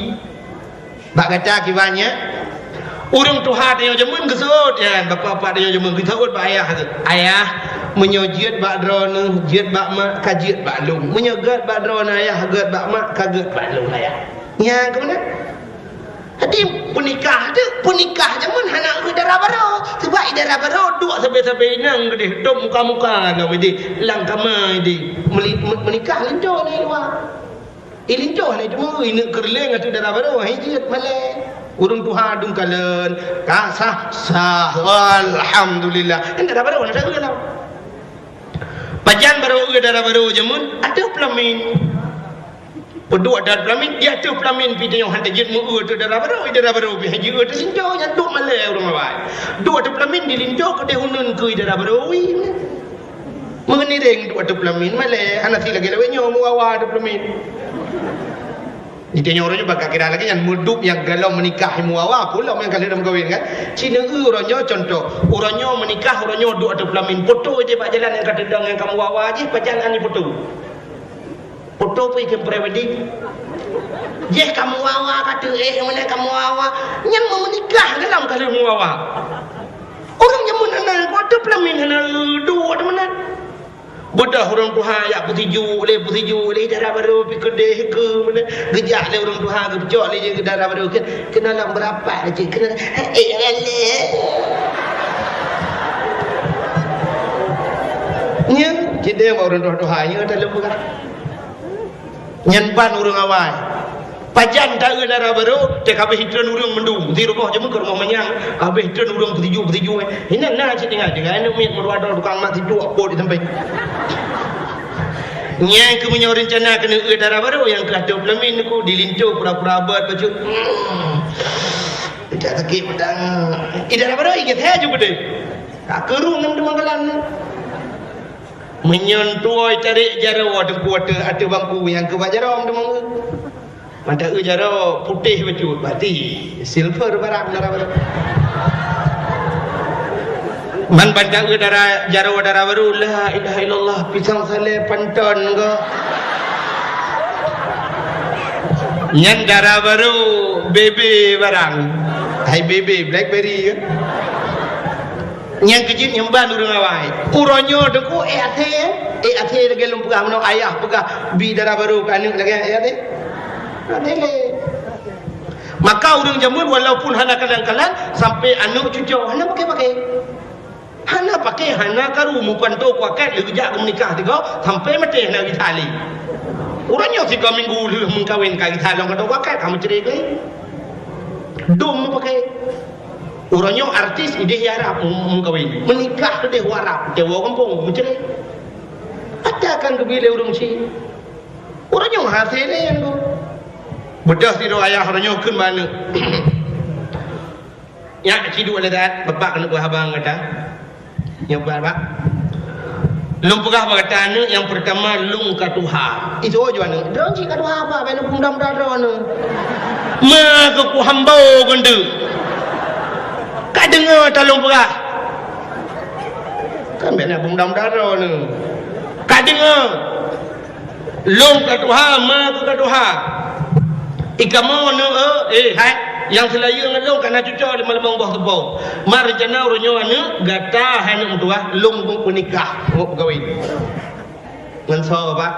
bak kata kiwanya urang tuha dia jamun gesut ya bapa dia jamun gesut ba ayah menyojit bak drone jit bak mak kajit bak lung menyogat bak drone ayah gat bak mak kaget bak lung ayah nya ke mana hadi punikah jamun hana darah baru sebab darah baru duk sampai nang gede dom muka-muka no di lang kamai di menikah linjo ni luar linjo ni cuma ini kerleng atu darah baru hijit male urang tuha dung kalen kasah sah alhamdulillah darah baru ada gelau pajan baru darah baru jamun ada pelamin peduk ada pelamin dia tu pelamin pidang hantar jit mu tu darah baru haji tu sinjo nya duk male urang awai duk ada pelamin di linjo ke de hunun ku darah baru mengenai reng duk ada pelamin male anak si lagi lawe nyo mu awa ada pelamin Itu orangnya bakal kira lagi yang muduk yang galau menikah muawa pula yang kali dalam kahwin kan. Cina orangnya contoh, orangnya menikah orangnya duk ada pelamin foto je pak jalan yang kata dang yang kamu wawa je pajangan ni foto. Foto pergi ke pre-wedding. Je kamu wawa kata mana kamu wawa yang mau menikah dalam kali muawa. Orangnya mana ada pelamin hana duk ada mana. Bedah orang Tuhan ya putiju le darah baru pi kedeh ke mana gejak le orang Tuhan ke pecok le je darah baru kena lang berapa aja kena le nya kita orang Tuhan nya dalam bukan nyanpan orang awal pajan tak darah baru tek habis hidran urang mendung di rumah je mun ke rumah manyang habis hidran urang putiju ini nah cik dengar jangan anu mit merwadal tukang mak tidu apa di tempat yang ke punya rencana kena darah baru yang ke ada pelamin aku dilincu pura-pura abad baju tidak sakit pedang darah baru ingat saya juga deh tak kerung nam demang kalan menyentuh tarik jarawa kuat ada bangku yang ke bajarom demang mata jaro putih baju berarti silver barang darah baru man pandang darah jaro darah baru la ilaha illallah pisang sale panton go nyan darah baru bebe barang hai bebe blackberry kan yang kecil nyemban urang awai uronyo deku ate lagi lum pegah mano ayah pegah bi darah baru kan lagi ate adele maka urang jamun walaupun hana kadang-kadang sampai anu cucu hana pakai Hana pakai hana karu mukan to kuaket lu jak menikah tiga sampai mati nak Itali. Orangnya 3 minggu lu mengkawin ka Itali long to kuaket kamu cerai ke? Dom pakai. Orangnya artis ide Arab mengkawin. Menikah tu dia Arab, dia orang kampung mencerai. Ada kan kebile urang si. Orangnya hasil ni yang tu. Bedah tidur ayah orangnya kun mana. Ya cidu ada dat bapak kena buah abang kata. Yang bapak. Lung pegah berkata anu yang pertama lung katuha. Itu aja anu. Dorang cik katuha apa? Benda mudah-mudah anu. Ma ke ku hambau gonde. Kak dengar talung pegah. Kan benda mudah-mudah anu. Kak dengar. Lung katuha ma ke katuha. Ikamu anu hai yang selaya ngelong kana cucuk di malam bawah kebau. Mar rencana uronyo anu gata hanu tua lung menikah ngok gawin. Ngan so apa?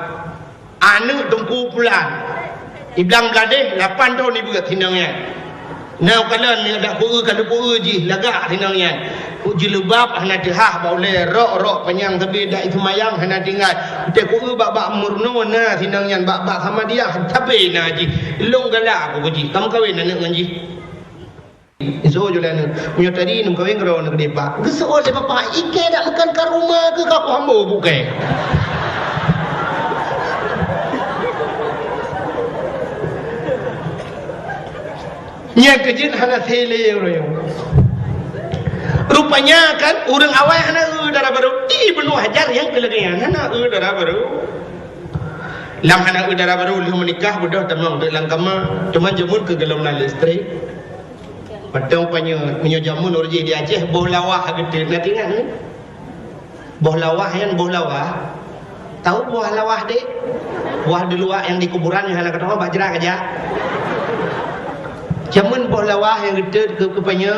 Anu tungku bulan. Iblang belade 8 tahun ibu kat tinangnya. Nau kalan ni ada ku kada ku ji laga tinangnya. Uji lubab hana dihah baule rok penyang tapi dak itu mayang hana tinggal. Te ku bak murno na tinangnya bak sama dia tapi na ji. Long gala ku ji. Kam kawin na ngan ji. Iso julan punya tadi nung kawin karo nak depa. Geso le papa ike dak makan ka rumah ke ka hambo buke. Nya kejin hana sele royo. Rupanya kan orang awal hana dara baru di Ibnu Hajar yang kelegean hana dara baru. Lam hana dara baru lu menikah bodoh tamang de langkama cuma jemur ke gelam na listrik. Padang punya jamun orji di Aceh boh lawah gede nak ingat ni. Boh lawah yang boh lawah. Tahu buah lawah dek? Buah di luar yang di kuburan yang hana kata orang bajrak aja. Jamun boh lawah yang gede ke punya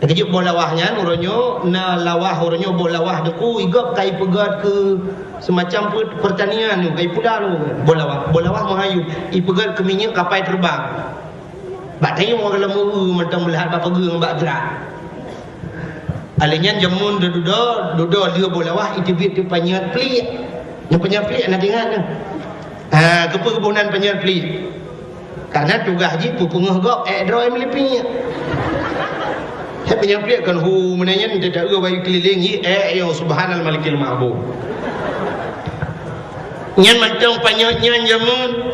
kejut boh lawahnya uronyo na lawah uronyo boh lawah deku igap kai pegat ke semacam pertanian tu kai pula tu boh lawah mahayu i pegat ke minyak kapai terbang bak tayu orang lemu mentang melihat bapa geung bak gerak alinyan jamun dudo dia boh lawah itibit tu panyat pelik yang panyat pelik nak ingat tu kepunan panyat pelik karena tugas ji pupungah gok droi meliping saya menyampaikan hu menanya tidak ada bagi keliling yo subhanal malikil ma'bud nyan mantang panyotnya jamun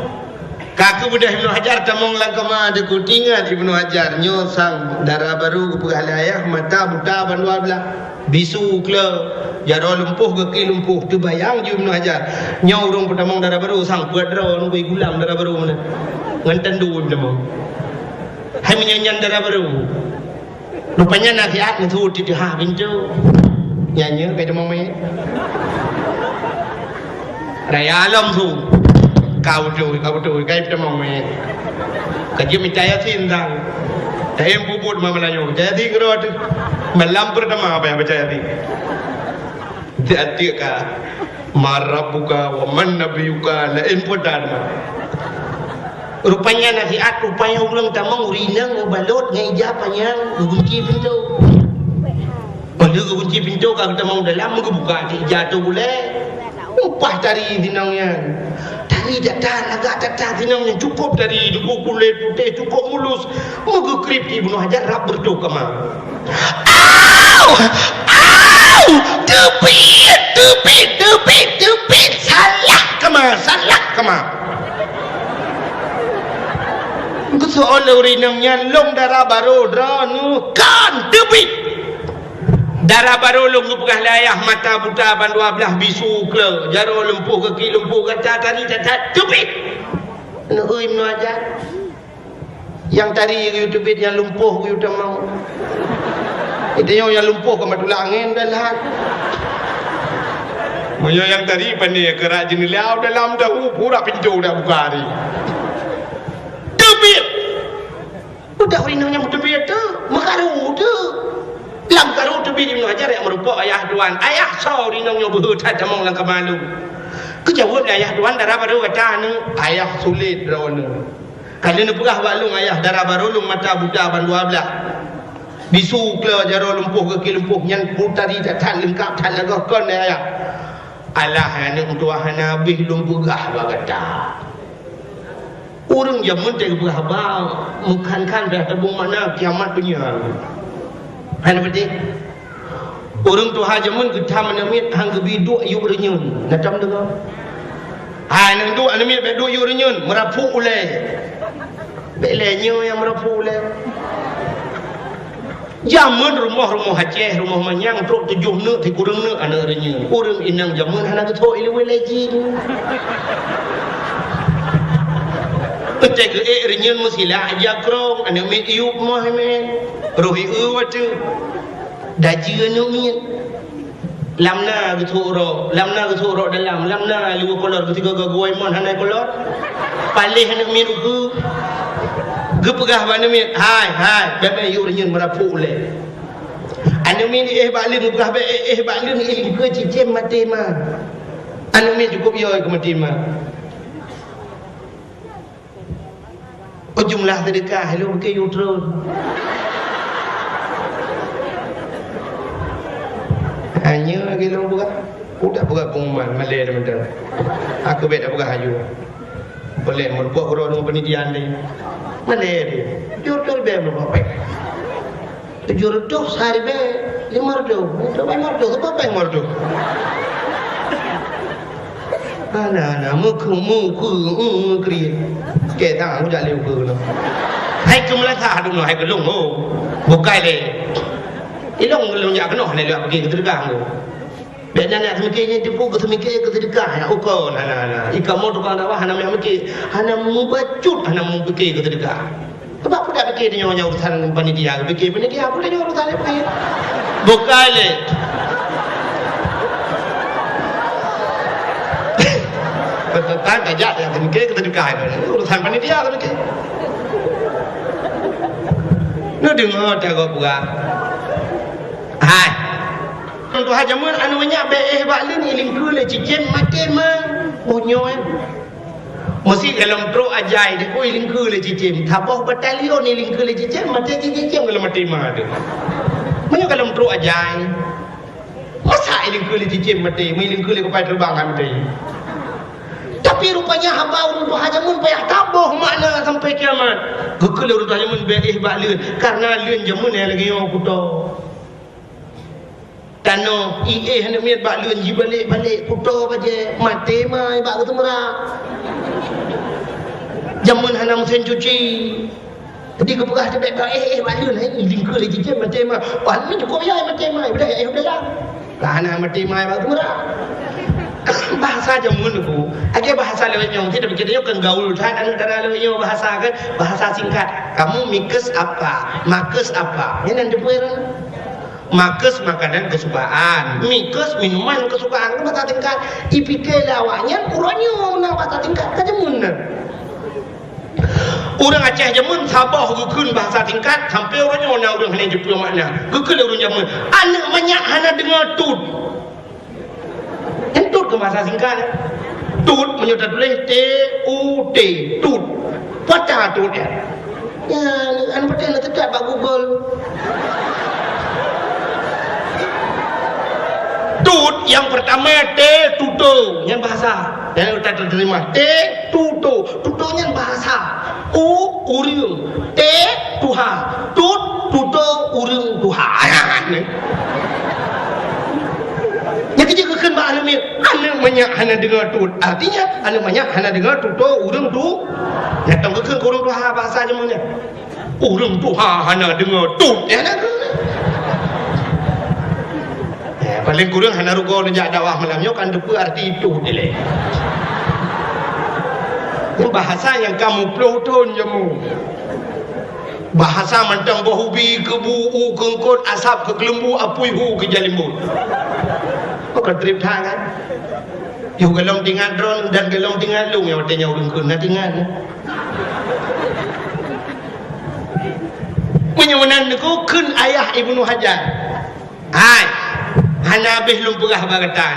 kaku budah Ibnu Hajar tamong langkama de kutingan Ibnu Hajar nyo sang darah baru ke ayah mata buta bandua belah bisu kle jaro lumpuh ke lumpuh tu bayang Ibnu Hajar nyo urung pertamong darah baru sang buat dro nu gulam darah baru mana nganten du demo hai menyanyian darah baru rupanya nasihat itu di ha pintu nyanyi kayak demam ni raya alam tu kau tu kayak demam ni kerja minta yasin tang saya puput mamalanyo jadi kerot malam pertama apa yang percaya di jadi ka marabuka wa man nabiyuka la impodan rupanya nasihat rupanya ulang tamang urinang balot ngeja panjang gunci pintu kalau gunci pintu kalau tamang dalam buka jatuh boleh upah dari dinangnya dari data agak data dinangnya cukup dari duku kulit putih cukup mulus muka krip Ibnu Hajar rap berdoa kemang tepit salah kemang soal urinangnya long darah baru dranu kan tepit darah baru long pegah layah mata buta bandua belah bisu ke jaro lumpuh kaki lumpuh kaca tadi tepit Ibnu Hajar yang tadi tepit yang lumpuh ku mau itu yang lumpuh ke matulah angin dalam Moyo yang tadi pandai kerak jenilau dalam dah pura pintu dah buka hari tepit udah urinangnya mutu tu makaru tu lam karu tu Ibnu Hajar yang merupakan ayah tuan ayah so urinangnya berhutat tamang lang kemalu kejawab ayah tuan darah baru kata ni ayah sulit rawana kalau ni pegah balung ayah darah baru lung mata buta ban 12 bisu ke jaro lumpuh ke lumpuh nyan putari tak tan lengkap tan lagu kon ya alah anak tua nabi lumpuh gah bagata orang zaman tak berapa bukan kan dah tabung mana kiamat punya ana betul orang tua zaman kita menamit hang gebidu ayu renyun macam dengar nang du anamit bedu ayu renyun merapu oleh belenyo yang merapu oleh zaman rumah Aceh rumah manyang truk 7 neuk ti kurang neuk anak renyun urang inang zaman hana ke thoi le lejin Pecah ke renyun musila aja krong anak mit iup mah men rohi watu daji anu mit lamna ke thoro dalam lamna lu kolor ketiga gagoi mon hana kolor palih anak mit ku gepegah mana mit hai bebe yu renyun merapu le anak mit balin gepegah be balin iling ke cicem mati mah anak mit cukup yo ke mati mah jumlah sedekah lu ke yu terus hanya gitu bukan udah bukan pengumuman malai teman-teman aku beda bukan haju boleh merbuat orang dengan pendidikan ni malai dia jujur be berapa jujur tu sehari be 500 apa yang mardu ana muku kriye ke tang aku jale uku no hai kumla tha du no hai kelong ho bukai le ilong kelong ya keno ne lu pergi ke tergang tu benan nak semikirnya tipu ke semikir ke sedekah ya uko na ikamu tu kan awak hana mikir hana mubacut hana mupikir ke sedekah sebab aku dah fikir dia urusan panitia fikir panitia aku dah urusan apa ya bukai le tentang kajak yang semikir ke sedekah urusan panitia ke fikir nu dengar tak kau buka hai untuk hajamun anu banyak be balin iling kule cicem mati mang punyo mesti dalam tro ajai de ko iling kule cicem thapoh batalion iling kule cicem mati cicem kalau mati mah ada mana dalam tro ajai masa iling kule cicem mati iling kule ko pai terbang mati tapi rupanya hamba untuk hajamun payah taboh makna sampai kiamat gekul urut hajamun be balin karena lun jamun yang lagi yo kuto Kano hendak miat bak lun ji balik puto baje mati mai bak tu merah jamun hana mesin cuci jadi kepegah tebek bak lun iling ke le je mati mai pan cukup ya mati mai dah dah hana mati mai bak tu merah bahasa jamun tu age bahasa lewat yang tidak begitu kan gaul than antara lewat yang bahasa kan bahasa singkat kamu mikes apa makes apa ini nanti puera makes makanan kesukaan mikes minuman kesukaan mata tingkat ipike lawanya uranyo na mata tingkat kajemun orang Aceh jamun Sabah gukun bahasa tingkat sampai uranyo na orang hanya jepul makna gukul orang jamun anak banyak hana dengar tut tut ke bahasa singkat tut menyudah tulis TUT tut patah tut ya anak patah nak tetap bak Google tut yang pertama tuto yang bahasa yang kita terima tuto yang bahasa urung tuha tuto urung tuha yang kerja kekan bah alamit anak banyak hana dengar tut artinya anak banyak hana dengar tuto urung tu datang kekan urung tuha bahasa namanya urung tuha hana dengar tut ya nak paling kurang hana rugo nejak dakwah malamnya kan depu arti itu dile bahasa yang kamu peloton jamu bahasa mentang bahubi ke buu kengkot asap ke kelembu apui hu ke jalimbu kok trip tangan yo galong tinggal drone dan galong tinggal lung yang artinya ulung kun tinggal menyunan niku kun ayah Ibnu Hajar hai Hanabih lumpurah bagatan.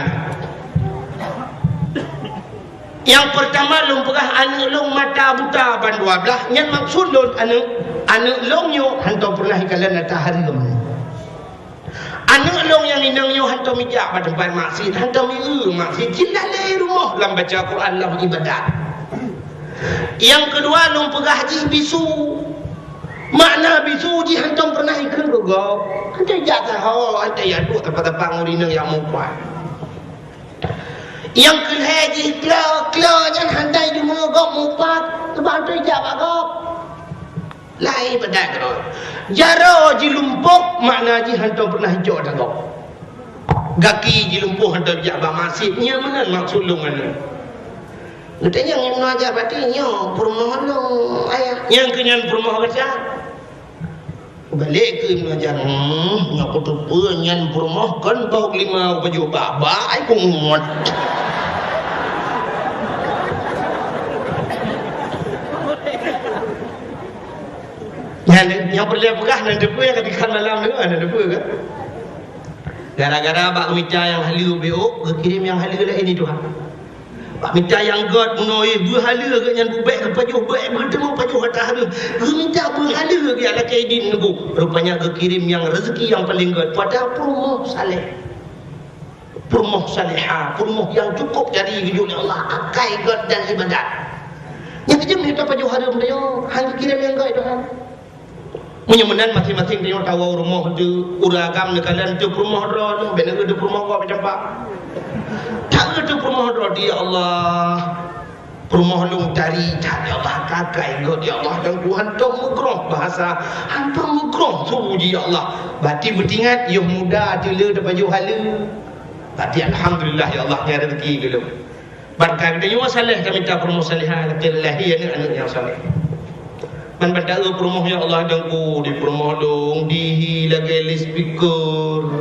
Yang pertama lumpurah anu lung mata buta ban 12 yang maksud lun anu anak long yo hantar pernah ikalan atas hari kamu. Anak long yang inang yo hantar mijak pada tempat maksiat, hantar maksiat jilah lai rumah lam baca Quran lam ibadat. Yang kedua long pergi haji bisu. Makna bisu ji hantar pernah ikut juga. Hantar jatah hantar ya duk tempat-tempat ngurinang yang mukuat. Yang kelhaji klo jan hantar cuma gok mupat sebab hantar jawab gok. Lai badat tu. Jaro ji lumpuk makna ji hantar pernah hijau dah gok. Gaki ji lumpuh hantar jawab masifnya mana maksud lu mana? Katanya yang mengajar batinnya perumahan lu ayah. Yang kenyan perumahan baca. Balik ke mengajar. Aku tu penyan perumahan kan bau 5 baju baba ai pun muat. Yang perlu pegah nanti apa yang ketika malam tu ada apa ke? Gara-gara bak minta yang halu beok, kirim yang halu lah ini Tuhan. Bak minta yang God menoi dua halu ke yang bubek ke pajuh baik bertemu pajuh atas halu. Minta berhalu ke ala kaidin nunggu. Rupanya ke kirim yang rezeki yang paling God pada perumoh saleh. Perumoh salihah, perumoh yang cukup dari wujud Allah, akai God dan ibadat. Yang kejam minta pajuh halu dia, hang kirim yang God Tuhan. Menyemenan masing-masing dia tahu rumah tu uragam nekalan tu rumah ro benar tu rumah kau berjumpa tak tu rumah ro dia Allah rumah lu dari tak Allah kakai go dia Allah dan Tuhan tu mugroh bahasa hantu mugroh subuh dia Allah berarti bertingat yo muda jela dapat baju halu berarti alhamdulillah ya Allah ya rezeki dulu berkat dia saleh kami minta permusalihan lahi anak yang saleh. Man pada rumah ya Allah dengku di rumah dong di lagi speaker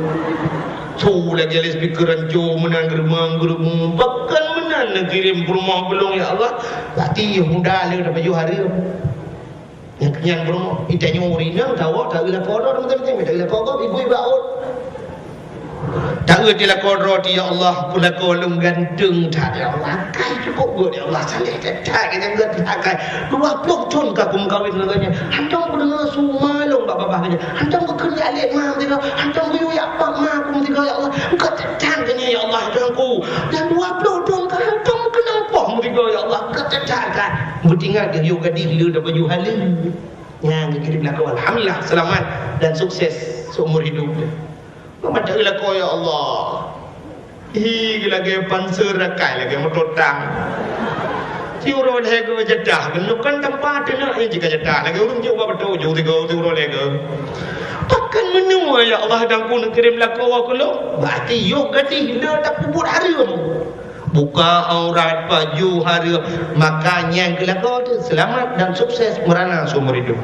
tu lagi speaker rancu menang geremang bahkan menang kirim rumah belum ya Allah berarti muda le dapat baju hari yang kenyan rumah itanya urina tahu tak gila kodo teman-teman tak gila kodo ibu baut tak gila kodo ya Allah pula kolong gantung tak ya Allah kai cukup go ya Allah saleh tak kita buat pakai 20 ton kakum kawin neganya hantam bedengar sumalong bapa-bapa kanya hantam bekerja alik mam tiga hantam buyu ya pak mak tiga ya Allah engkau tetanganya ya Allah dengku dan 20 ton ka hantam kenapa tiga ya Allah ketetangkan bertinggal ke yoga diri dah baju halal yang dikirim laku alhamdulillah selamat dan sukses seumur hidup. Pada kau ya Allah. Lagi panser rakai lagi mototang. Ciuro lego jedah menukan tempat nak jika jedah lagi urung jauh betul jauh tiga ciuro lego. Takkan menua ya Allah dan ku kirim laku aku lo. Berarti yo gadi le tak kubur hari buka aurat baju hari makanya kelakau tu selamat dan sukses merana seumur hidup.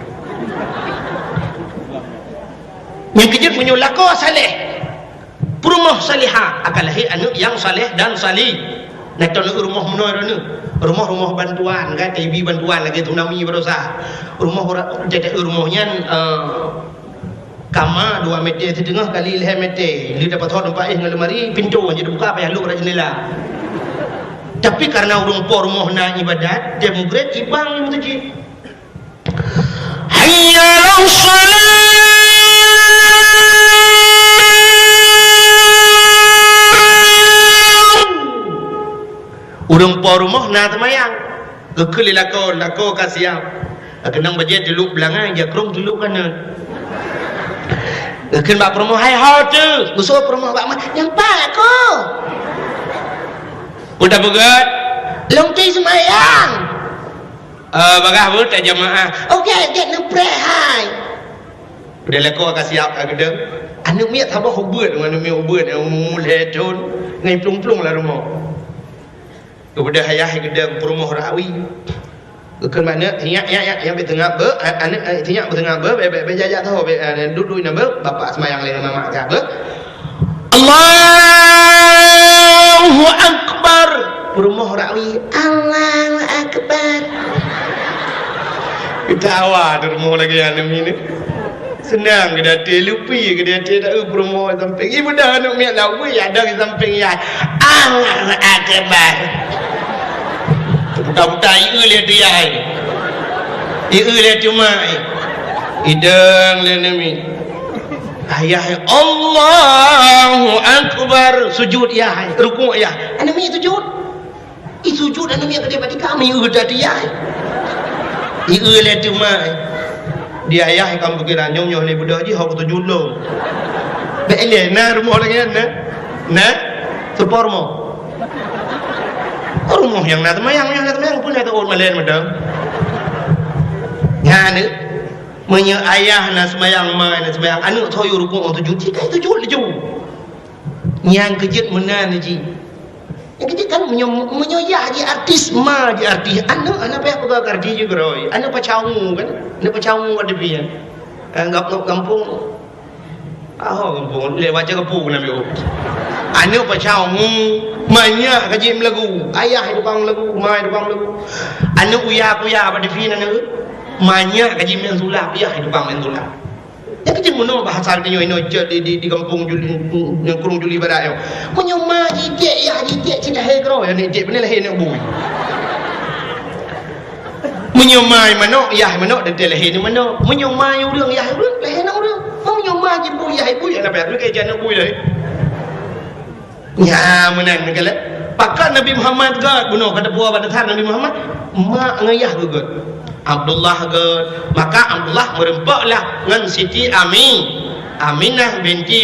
Yang kejut menyulako saleh rumah salihah akan lahir anak yang saleh dan salih nak tahu rumah menor ni rumah bantuan kan TV bantuan lagi tsunami berusaha rumah jadi rumahnya kama 2 meter setengah kali 5 meter dia dapat hot tempat dengan lemari pintu je buka payah lu kat jendela tapi karena rumah nak ibadat dia mugret ibang ni mesti hayya al-salat urung po rumah na tamayang kekeli lako kasiap kenang bajet dulu belangan dia krong dulu kanan ken bak rumah hai ho tu busuk rumah bak mah yang pak aku udah begat long ti semayang bagah bu tak jamaah okey get no pray hai udah lako kasiap agedeng anu miat tambah hubut dengan anu miat hubut yang mulai ton ngai plung-plung lah rumah kepada ayah gedang perumah rawi ke mana tinyak yang bertengah ber anak tinyak bertengah ber berjajak tahu duduk nama bapa semayang lain mama ka ber Allahu akbar perumah rawi Allahu akbar kita awak di rumah lagi anak ini senang ke datai lupi ke datai tak perumah samping ibu dah anak miak lawi ada di samping ya Allahu akbar buka-buka iu lihat dia iu lihat cuma ideng lenemi ayah Allahu akbar sujud ya ruku ya anemi sujud sujud anemi yang gede pati kami udah dia le tu mai dia ayah kamu kira nyong le budak ji hok sujud lo be le na rumah lagi na sepormo rumah yang na temayang pun ada orang malen madam ngane menye ayah na semayang mai na semayang anu thoyu ruku on sujud ji kai sujud le ju nyang kejit menan ji yang kejit kan menyo ya ji artis ma ji artis anu ana pe aku ga artis juga roi anu pacaungu kan anu pacaungu ada pian ngap kampung kampung lewat kampung na meu anu pacaungu manya kejit lagu ayah tukang lagu mai tukang lagu anu uya pada pian anu manya kejit men sulap ayah tukang men sulap yang kecil mana bahasa dia ini di kampung Juli yang kurung Juli barat yo. Munyo ma jijek ya jijek cina hegro ya ni jek benar leher nak bui. Munyo ma mano ya mano de leher ni mano. Munyo ma yu rương ya rương leher nak rương. Munyo ma ji bui ya bui nak ber ke jan nak bui deh. Ya menan kala. Pakar Nabi Muhammad God bunuh pada buah pada than Nabi Muhammad mak ngayah God. Abdullah God maka Abdullah merempaklah dengan Siti Aminah binti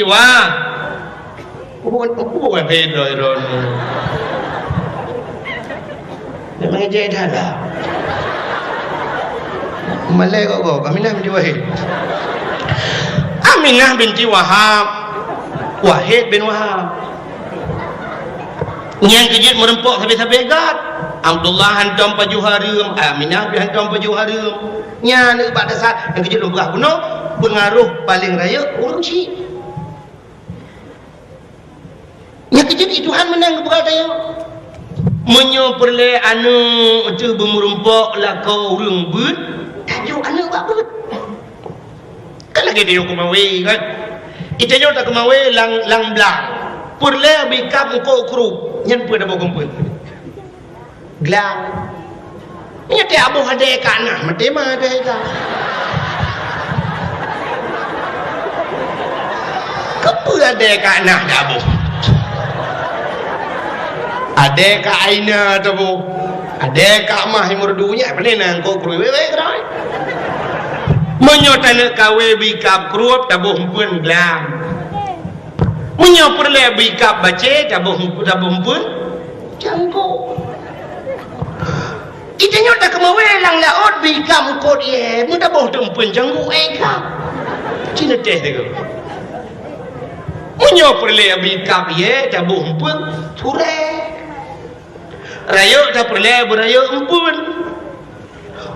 bukan beda iron dia mengajar dah lah Malay kok Aminah binti Wahid Aminah binti Wahid bin Wahab yang kejut merempok sampai-sampai God Abdullah hantam paju harum Aminah bi hantam paju harum nya ni pada saat yang kejut lumrah bunuh pengaruh paling raya orang Syiah yang kejut Tuhan menang kepada dia menyo perle anu tu bermerumpok lah kau urang beut tajuk anu bak beut kan lagi dia kumawe kan kita nyo tak kumawe lang blang perle bikap ko krup nyen pada bokom pun gelang ini dia abu ada kana mati mah ada ka kepu ada kana abu ada ka aina tu bu ada ka mah murdunya benar ko kru wewe krai menyotan kawe bikap krup tabuh pun gelang menyopur le bikap bace tabuh pun jangko kita nyota kemawelang laot bikam kod ye muda boh tempun janggu eka cina teh dego munyo perle bikam ye tabuh pun ture rayo ta perle berayo empun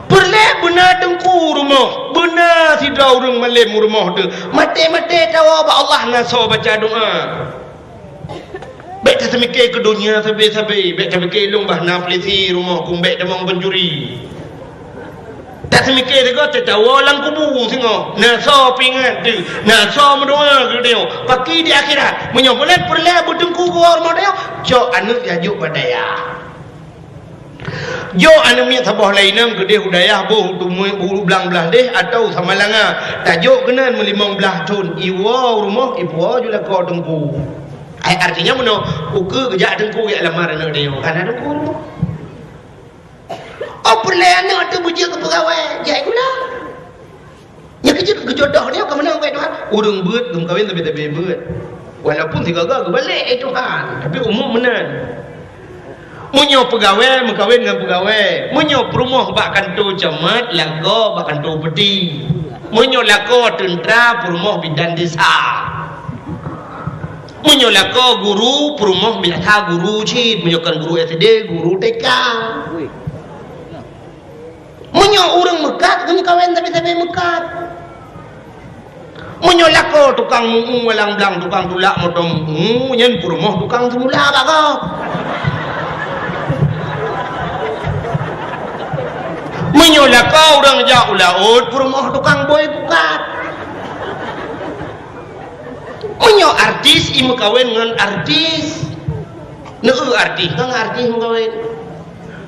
perle benar tengku rumah benar si daurung malem rumah tu mate tawa ba Allah naso baca doa baik tak semikir ke dunia sampai baik tak semikir lumbah nak pelisi rumah kum baik demang pencuri tak semikir juga tertawa lang kubu singo nak so pingat tu nak so mendoa ke dia paki di akhirat menyobolan perle bertengku ke rumah dia jo anu jajuk badaya jo anu mi thabah lainam ke dia hudayah bu tu bulu belang belah deh atau samalanga tajuk kenan melimang belah tun iwa rumah ibu jula kau tengku artinya mana uke kejak dengku ya lamar anak dia kan ada dengku oh perle anak tu bujuk ke pegawai jai gula yang kejodoh dia ke mana ke Tuhan urung beut belum kahwin tapi beut walaupun tiga gagal balik Tuhan tapi umum benar munyo pegawai mengkahwin dengan pegawai munyo perumah bak kantor camat lago bak kantor peti munyo lago tentera perumah bidan desa munyo lako guru perumah bilatha guru cid munyokan guru SD guru TK munyo urang mekat munyo kawin tapi mekat munyo lako tukang walang blang tukang tulak motong nyen perumah tukang semula kau munyo lako urang jauh laut perumah tukang boy bukat munyo artis imu kawin dengan artis artis kan artis imu kawin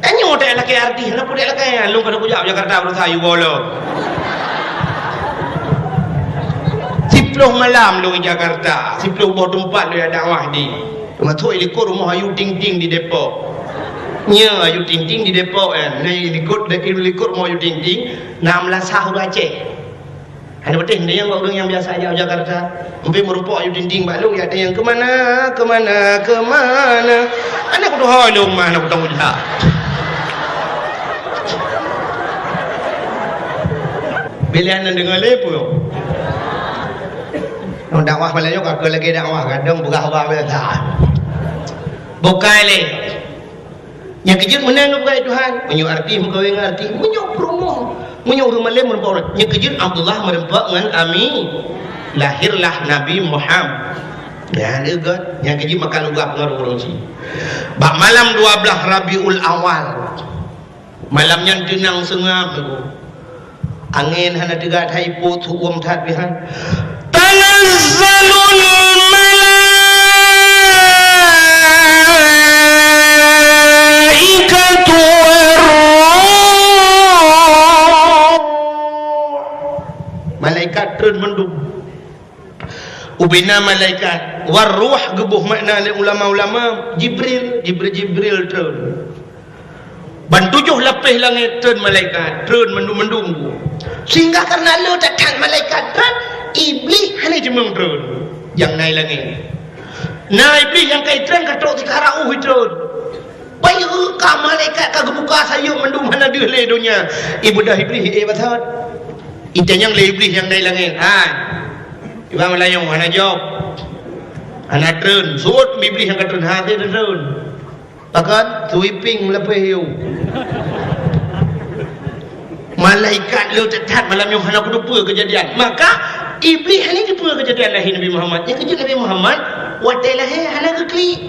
nyo tak laki artis nak pulak laki lu kada kujak Jakarta berusaha you bolo malam lu di Jakarta, 10 bawah tempat lu ada dakwah di. Rumah tu ikut rumah Ayu Ting-Ting di Depok. Nya Ayu Ting-Ting di Depok kan. Ni ikut rumah Ayu Ting-Ting, 16 tahun Aceh. Ada betul dia yang orang yang biasa aja Jakarta. Sampai merupakan Ayu Ting-Ting balung ya ada yang kemana. Anak tu hai lu mana aku tahu dah. Pilihan dengan lepo. Nong dakwah malayok aku lagi dakwah kadang buka hawa dah. Bukai le. Yang kejut menang bukai Tuhan. Menyu arti muka arti. Menyu promo. Menyu rumah le merupakan. Yang kejut Abdullah merupakan dengan Amin. Lahirlah Nabi Muhammad. Ya, dekat. Yang kejut makan ugap ngaruh orang si. Bak malam 12 Rabiul Awal. Malamnya tenang sengap tu. Angin hana degat hai pot hukum tat bihan. Tanazzalul malaikatu warruh. Malaikat turun mendung. Ubina malaikat warruh gebuh makna oleh ulama-ulama Jibril turun. Ban 7 lapis langit turun malaikat, turun mendung-mendung. Sehingga karena lu datang malaikat turun, iblis hanya jemeng turun. Yang naik langit. Nah iblis yang kait turun katok sekarang turun. Bayu ka malaikat ka gebuka sayuk mendung mana dia le dunia. Ibu dah iblis batat. Itu yang le iblis yang naik langit. Ibang melayong mana jawab. Anak turun, suut iblis yang turun hati turun. Pakat sweeping melepas hiu. Malaikat lu tetap malam yang hendak lupa kejadian. Maka iblis ni lupa kejadian lahir Nabi Muhammad. Yang kejadian Nabi Muhammad watai lahir hendak keklik.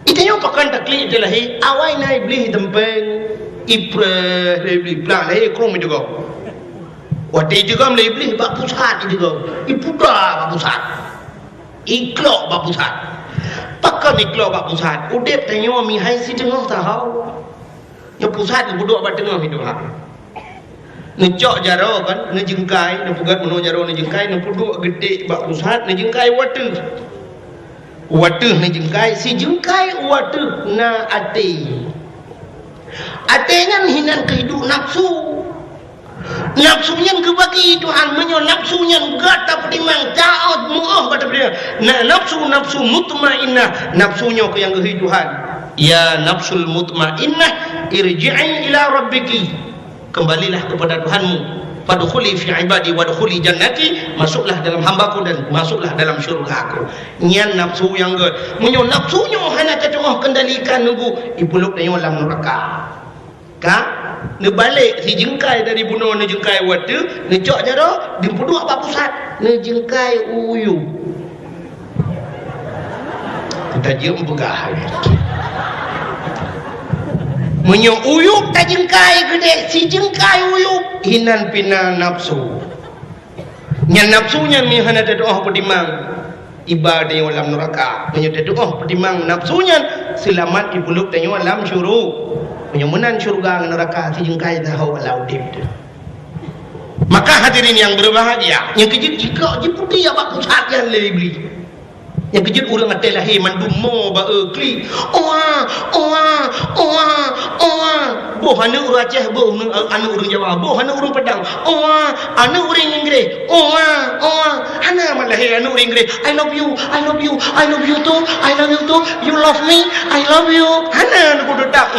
Itu yang pakan tak klik itu lahir. Awal na iblis tempeng ibrah iblis pelak lahir krom juga. Watai juga mula iblis bak pusat juga. Ipudah bak pusat. Iklok bak pusat. Pakai niklo bak pusat. Udep tanya mi hai si tengah tahu. Yang pusat ni buduk bak tengah hidup ha. Ngecok jaro kan, ngejengkai, nepugat meno jaro ngejengkai, nepuduk gede bak pusat, ngejengkai watu. Watu ngejengkai, si jengkai watu na ate. Ate ngan hinan kehidup nafsu. Nafsunya kebagi Tuhan menyo nafsunya enggak dapat dimang taat muah kata dia. Nah nafsu mutmainnah nafsunya ke yang kehi Tuhan. Ya nafsul mutmainnah irji'i ila rabbiki. Kembalilah kepada Tuhanmu. Fadkhuli fi ibadi wadkhuli jannati. Masuklah dalam hambaku dan masuklah dalam syurgaku. Nyan nafsu yang ke menyo nafsunya hana tetengah kendalikan nunggu ibuluk dalam neraka. Ka nebalik si jengkai dari bunuh ne jengkai watu ne cok jaro dimpuduk apa pusat ne jengkai uyu kita jem begah menyo uyu ta jengkai gede si jengkai uyu hinan pina nafsu nyan nafsunya mi hana doa pedimang ibadah yang alam neraka menyo doa pedimang nafsunya selamat dipuluk tanyo alam syuruk penyemunan syurga neraka si jengkai tahu laudib. Maka hadirin yang berbahagia, yang kejut jika jeputi apa pusat yang lebih. Yang kejut ulang atai lahir mandumo ba kli. Boh anu urang Aceh, boh anu urang Jawa, boh anu urang Padang. Anu urang Inggeris. Hana malahir anu urang Inggeris. I love you too. You love me. I love you. Hana anu kudu tak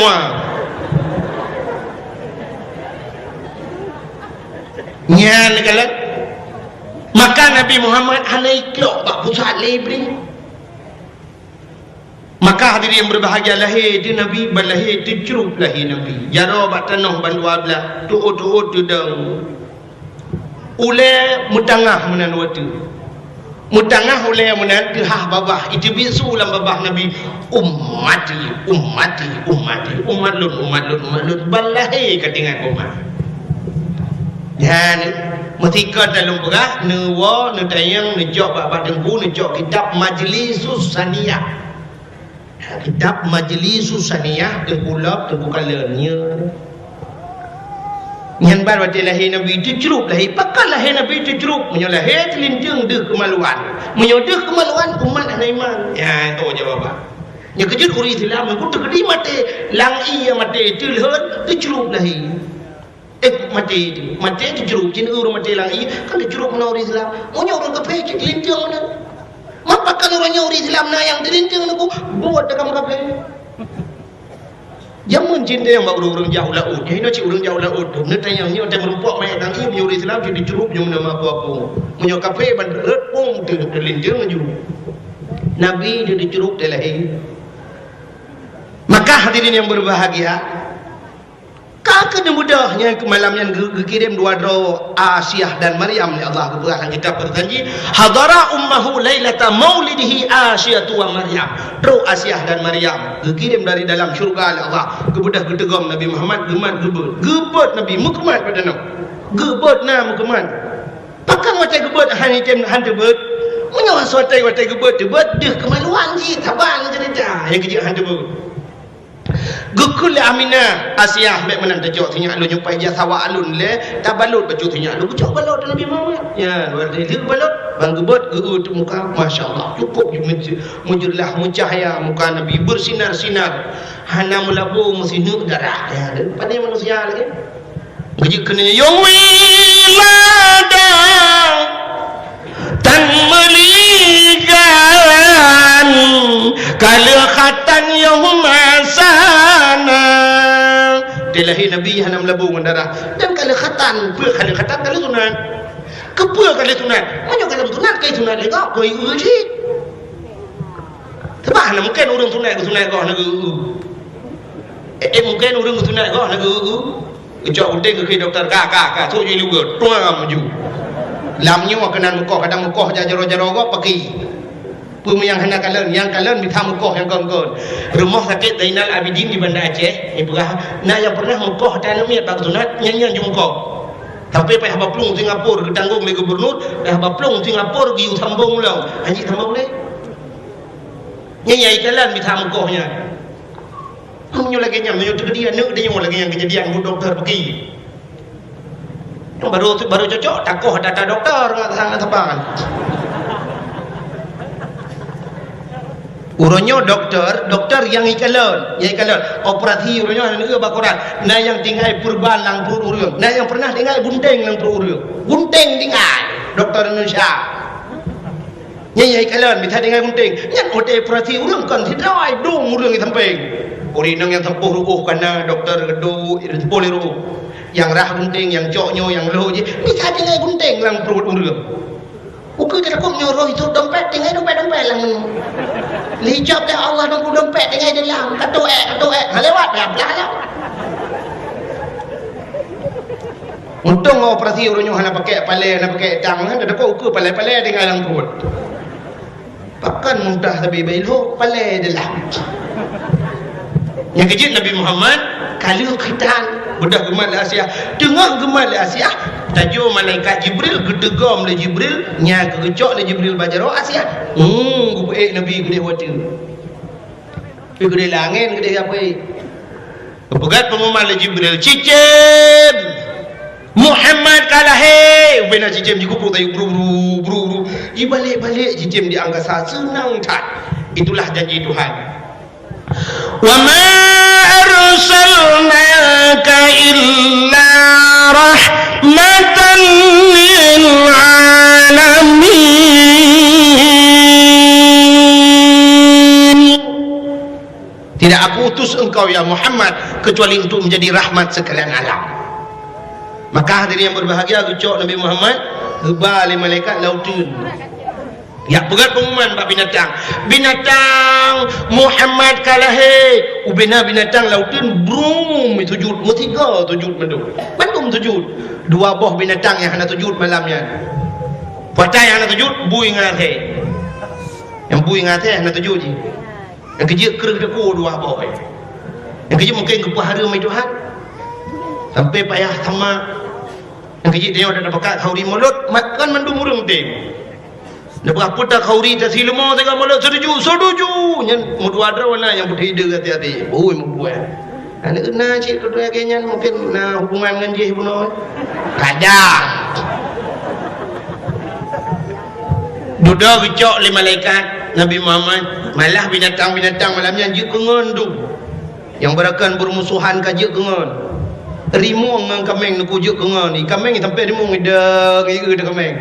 nyan galak. Maka Nabi Muhammad hana iklok bak pusat lebri. Maka hadirin yang berbahagia lahir di Nabi berlahir tujuh lahir Nabi. Jaro bak tanah bandua belah tuut tudang. Ule mutangah menan watu. Mutangah ule menan tehah babah. Itu bisu ulam babah Nabi umat lun berlahir ketinggan umat. Dan ketika dalam berah newa netayang nejok bak dengku nejok kitab Majlisus Saniyah. Kitab Majlisus Saniyah terkulap terbukalanya. Nyan ban wati lahir Nabi tu cerup lahir. Pakan lahir Nabi tu cerup. Menyo lahir telinjeng deh kemaluan. Menyo deh kemaluan umat ana iman. Ya, itu jawaban. Nya kejut uri Islam ku tegedi mate lang iya mate tu leut tu cerup lahir. Mate tu cerup cin uru mate lang iya kan tu cerup mana uri Islam. Menyo orang kafe telinjeng mana. Mapakan orangnya uri Islam na yang telinjeng aku buat dekat kafe. Jamun cinta yang baru orang jauh laut. Ini cik orang jauh laut. Nanti yang ni orang merumpok main tangi menyuruh Islam jadi cerup yang nama apa. Menyuruh kafe bandar pun terlinjeng menyuruh. Nabi jadi cerup terlahir. Maka hadirin yang berbahagia, kakak mudahnya ke malam yang dikirim dua doa Asyah dan Maryam oleh Allah Subhanahu kita berjanji hadara ummahu lailata maulidihi Asyah wa Maryam. Doa Asyah dan Maryam dikirim dari dalam syurga oleh Allah kebudah gedegam Nabi Muhammad gemat gebet Nabi mukmat pada nam gebet na mukmat pakang watai gebet hani tem han tebet menyawa suatai watai gebet tebet deh kemaluan ji taban cerita yang kecil han tebet Gukul Aminah Asyah mek menang tajok tinyak lu nyupai jasawa alun le tabalut baju tinyak lu cok balut Nabi Muhammad ya berarti dia balut bang gebet geut muka masyaallah cukup mujurlah mucahaya muka Nabi bersinar-sinar hana mulabu mesti nuk darah ya pada manusia lagi gejuk kena yang wilada tan meligan kalahatan yang masana dilahir Nabi hana melabu darah dan kalahatan pur kalahatan kalau sunat kepul kalau sunat mana kalau sunat kai sunat le kau koi uji sebab hana mungkin orang sunat kau nak mungkin orang sunat kau nak ucap uting ke doktor kakak tu je lu tuang maju lamnya kenan mukoh kadang mukoh jaro-jaro kau pakai pun yang hendak kalian di mukoh yang gong-gong rumah sakit Zainal Abidin di Banda Aceh ni berah nak yang pernah mukoh dan miat bak sunat nyanyian je mukoh tapi payah baplung Singapura ketanggung le gubernur dah baplung Singapura giu sambung long anjing sambung le nyanyi kalian di mukohnya kamu lagi nyam menyo kejadian nak dia lagi yang kejadian doktor pergi baru cocok takoh data doktor sangat tebangan uronyo doktor yang ikalon operasi uronyo anu bakoran na yang tinggal purban lang pur urang na yang pernah tinggal bunteng lang pur urang bunteng tinggal doktor Indonesia nyai ikalon bisa tinggal bunteng nyan operasi urang kan sidai dong urang samping urinang yang tempuh rubuh karena doktor gedu poliru yang rah bunteng yang coknyo yang loh je bisa tinggal bunteng lang pur urang ukur tidak kok nyuruh itu dompet tinggal dompet lang lijab dah Allah 20 dompet tinggal dalam katuek lewat belah untung operasi urunyo hana pakai palai hana pakai tang ada kok ukur palai tinggal dalam perut pakan mudah tapi bailo palai dalam yang kejut Nabi Muhammad kali khitan budak gemat Asyah tengah gemat Asyah tajuk malaikat Jibril gedegam le Jibril nya kegecok le Jibril bajaro Asyah gupe Nabi gede hotel gede langit gede apa pegat pengumuman le Jibril cicem Muhammad kalah he bena cicem dikupu tayu buru balik cicem di angkasa senang tat itulah janji Tuhan wa ma arsalnaka illa rahmatan lil alamin. Tidak aku utus engkau ya Muhammad kecuali untuk menjadi rahmat sekalian alam. Maka hadirin yang berbahagia ucap Nabi Muhammad gebali malaikat lautun ya pegat pengumuman pak binatang Muhammad kalahe ubena binatang lautun brum sujud mutiga sujud bandung sujud dua boh binatang yang hana sujud malamnya patai yang hana sujud bui ngate yang bui ngate hana sujud je yang kejik keruk deku dua boh yang kejik mungkin kepahara mai Tuhan sampai payah sama yang kejik dia ada pakat hauri mulut makan mandung urang ting nak berapa tak kauri tak silma tengah malam setuju nyan mudu ada warna yang berhidung hati-hati oi membuat Anak kena cik kedua kayaknya mungkin hubungan dengan dia bunuh. Kadang. Duduk gecok oleh malaikat Nabi Muhammad, malah binatang-binatang malamnya je kengon tu. Yang berakan bermusuhan ka je kengon. Rimung dengan kameng nak kujuk kengon ni. Kameng sampai rimung ida ida kameng.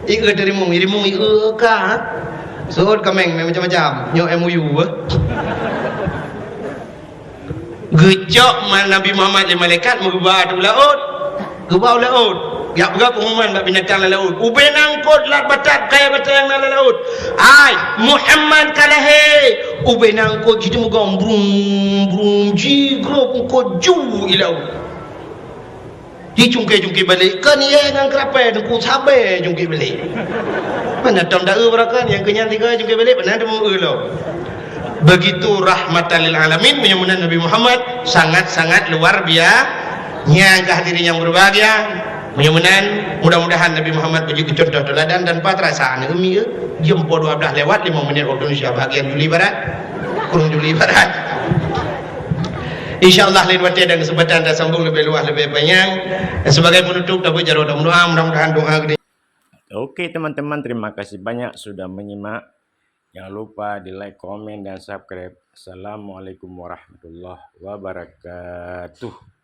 Ida dari rimung ida ka. So kameng macam-macam. Nyok MOU gecok Nabi Muhammad le malaikat mengubah tu laut. Gebau laut. Ya berapa pengumuman bab binatang laut. Ubin angkut lat batat kaya batat yang dalam laut. Ai Muhammad kalahe. Ubin angkut kita mugam brum jigro ko ju ilau. Di cungke balik kan ye ngang krape ku sabe cungke balik. Mana tam da berakan yang kenyang tiga cungke balik mana ada mau lo. Begitu rahmatan lil alamin menyembunyikan Nabi Muhammad sangat-sangat luar biasa. Nyangkah diri yang berbahagia. Menyembunyikan mudah-mudahan Nabi Muhammad menjadi contoh teladan dan patrasaan umi jam 12 lewat 5 menit waktu Indonesia bahagian Juli Barat kurang Juli Barat. InsyaAllah lain waktu dan kesempatan dah sambung lebih luas lebih panjang. Dan sebagai penutup tapi jarum doa mudah-mudahan doa gede. Oke teman-teman, terima kasih banyak sudah menyimak. Jangan lupa di like, komen, dan subscribe. Assalamualaikum warahmatullahi wabarakatuh.